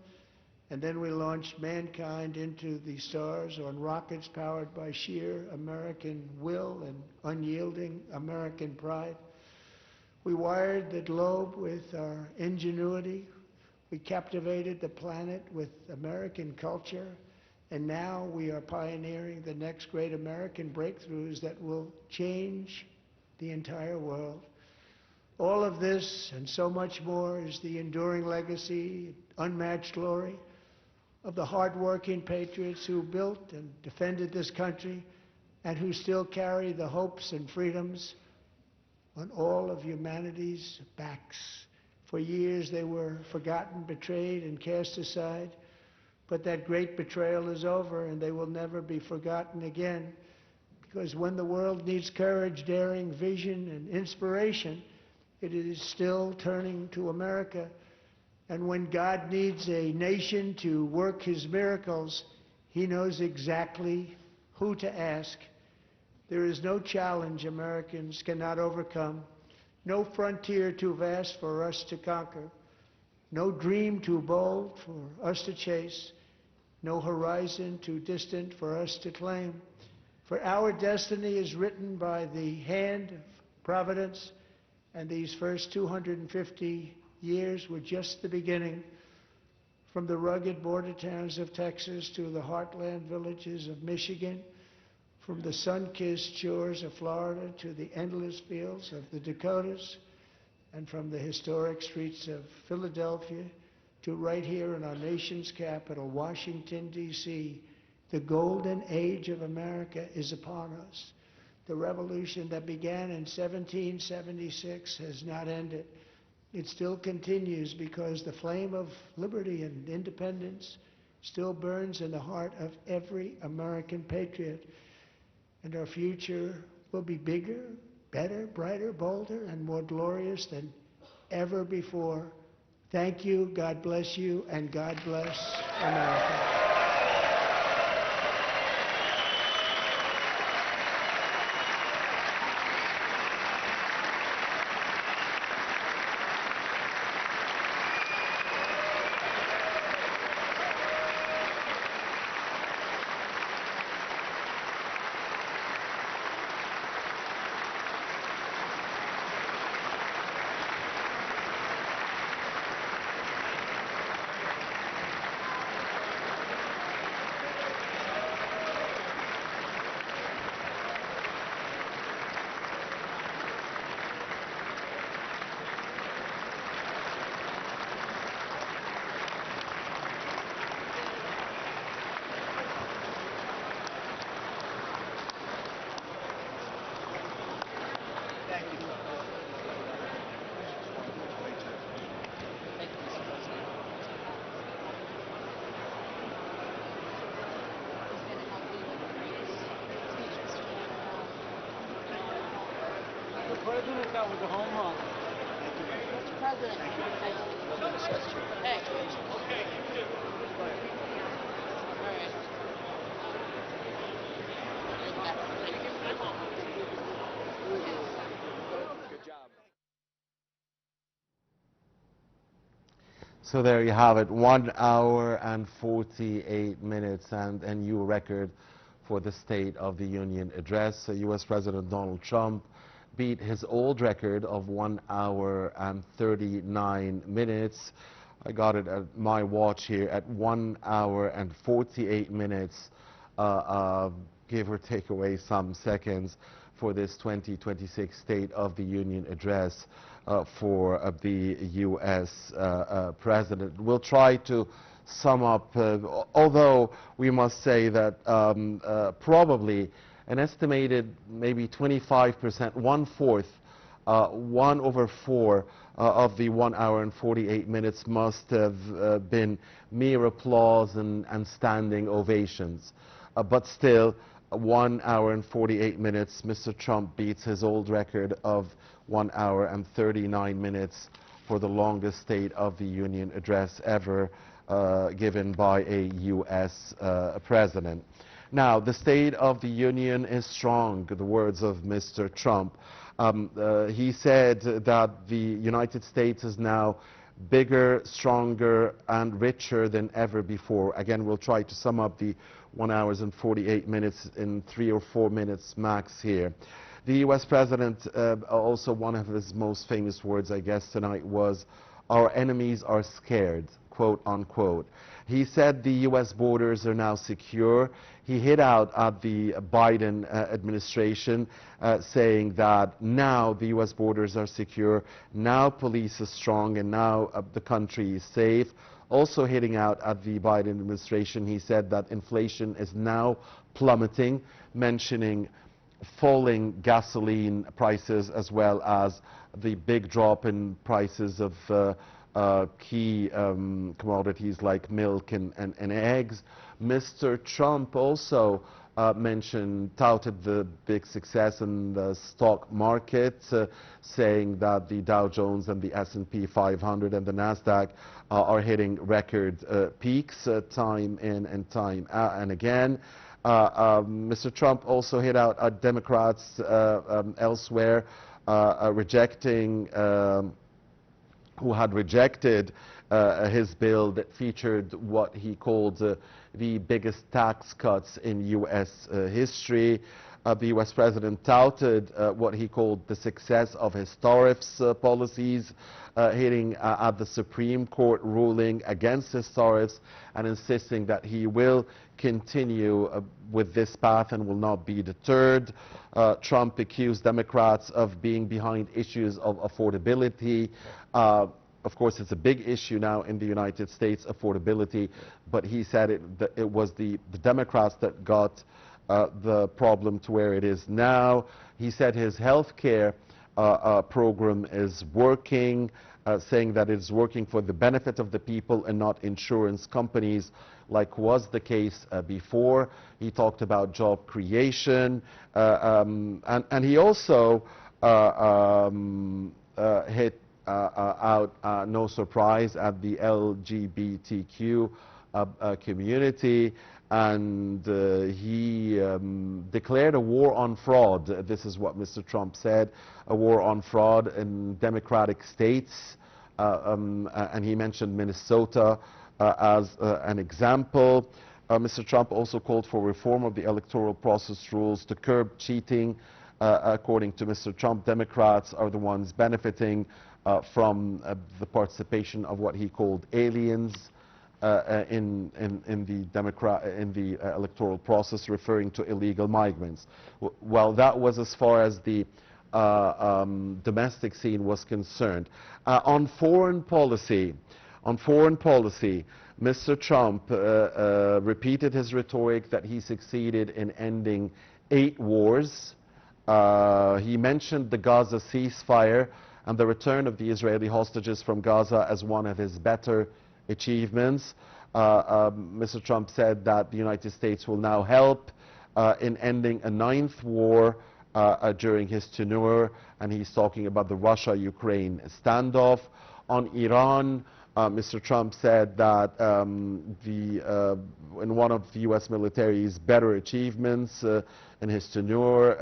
and then we launched mankind into the stars on rockets powered by sheer American will and unyielding American pride. We wired the globe with our ingenuity. We captivated the planet with American culture. And now we are pioneering the next great American breakthroughs that will change the entire world. All of this and so much more is the enduring legacy, unmatched glory of the hardworking patriots who built and defended this country and who still carry the hopes and freedoms on all of humanity's backs. For years they were forgotten, betrayed, and cast aside. But that great betrayal is over, and they will never be forgotten again. Because when the world needs courage, daring, vision, and inspiration, it is still turning to America. And when God needs a nation to work his miracles, he knows exactly who to ask. There is no challenge Americans cannot overcome, no frontier too vast for us to conquer, no dream too bold for us to chase, no horizon too distant for us to claim. For our destiny is written by the hand of providence, and these first 250 years were just the beginning. From the rugged border towns of Texas to the heartland villages of Michigan, from the sun-kissed shores of Florida to the endless fields of the Dakotas, and from the historic streets of Philadelphia to right here in our nation's capital, Washington, D.C., the golden age of America is upon us. The revolution that began in 1776 has not ended. It still continues because the flame of liberty and independence still burns in the heart of every American patriot. And our future will be bigger, better, brighter, bolder, and more glorious than ever before. Thank you, God bless you, and God bless America.
President, that was a home run.
Mr. President, hey. Okay, you too. All right. Good job.
So there you have it, 1 hour and 48 minutes and a new record for the State of the Union address. U.S. President Donald Trump beat his old record of 1 hour and 39 minutes. I got it at my watch here at 1 hour and 48 minutes, give or take away some seconds, for this 2026 State of the Union address for the U.S. President. We'll try to sum up, although we must say that probably an estimated maybe 25%, 1/4, 1/4 of the 1 hour and 48 minutes must have been mere applause and standing ovations. But still, 1 hour and 48 minutes, Mr. Trump beats his old record of 1 hour and 39 minutes for the longest State of the Union address ever given by a U.S. president. Now, the State of the Union is strong, the words of Mr. Trump. He said that the United States is now bigger, stronger, and richer than ever before. Again, we'll try to sum up the 1 hour and 48 minutes in 3 or 4 minutes max here. The U.S. President, also one of his most famous words, I guess, tonight was, "Our enemies are scared," quote unquote. He said the U.S. borders are now secure. He hit out at the Biden administration, saying that now the U.S. borders are secure, now police is strong, and now the country is safe. Also hitting out at the Biden administration, he said that inflation is now plummeting, mentioning falling gasoline prices as well as the big drop in prices of key commodities like milk and eggs. Mr. Trump also touted the big success in the stock market, saying that the Dow Jones and the S&P 500 and the NASDAQ are hitting record peaks time in and time out and again. Mr. Trump also hit out at Democrats elsewhere, who had rejected his bill that featured what he called the biggest tax cuts in U.S. history. The U.S. President touted what he called the success of his tariffs policies, hitting at the Supreme Court ruling against his tariffs and insisting that he will continue with this path and will not be deterred. Trump accused Democrats of being behind issues of affordability. Of course, it's a big issue now in the United States, affordability, but he said it was the Democrats that got the problem to where it is now. He said his health care program is working, saying that it's working for the benefit of the people and not insurance companies like was the case before. He talked about job creation, and he also hit out, no surprise, at the LGBTQ community, and he declared a war on fraud. This is what Mr. Trump said, a war on fraud in democratic states, and he mentioned Minnesota as an example. Mr. Trump also called for reform of the electoral process rules to curb cheating. According to Mr. Trump, Democrats are the ones benefiting from the participation of what he called aliens in the electoral process, referring to illegal migrants. Well, that was as far as the domestic scene was concerned. On foreign policy, Mr. Trump repeated his rhetoric that he succeeded in ending 8 wars. He mentioned the Gaza ceasefire and the return of the Israeli hostages from Gaza as one of his better achievements. Mr. Trump said that the United States will now help in ending a 9th war during his tenure, and he's talking about the Russia-Ukraine standoff. On Iran, Mr. Trump said that in one of the U.S. military's better achievements in his tenure,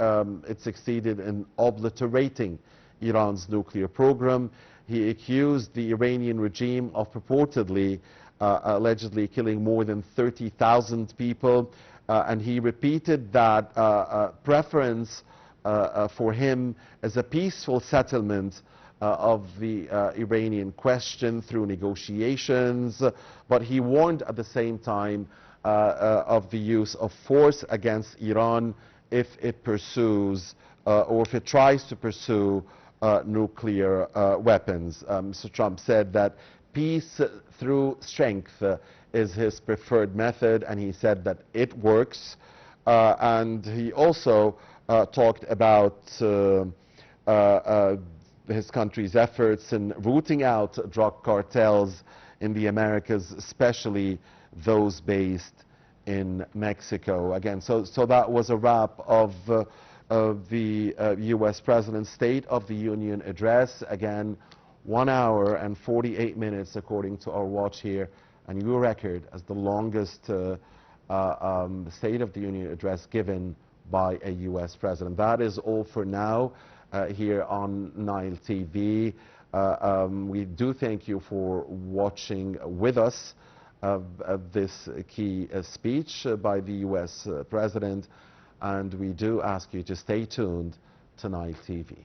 it succeeded in obliterating Iran's nuclear program. He accused the Iranian regime of purportedly, allegedly killing more than 30,000 people, and he repeated that preference for him as a peaceful settlement of the Iranian question through negotiations, but he warned at the same time of the use of force against Iran if it pursues or if it tries to pursue nuclear weapons. Mr. Trump said that peace through strength is his preferred method, and he said that it works. And he also talked about his country's efforts in rooting out drug cartels in the Americas, especially those based in Mexico. Again, so that was a wrap of the U.S. President's State of the Union address. Again, 1 hour and 48 minutes according to our watch here, a new record as the longest State of the Union address given by a U.S. president. That is all for now here on Nile TV. We do thank you for watching with us this key speech by the U.S. President, and we do ask you to stay tuned to Nile TV.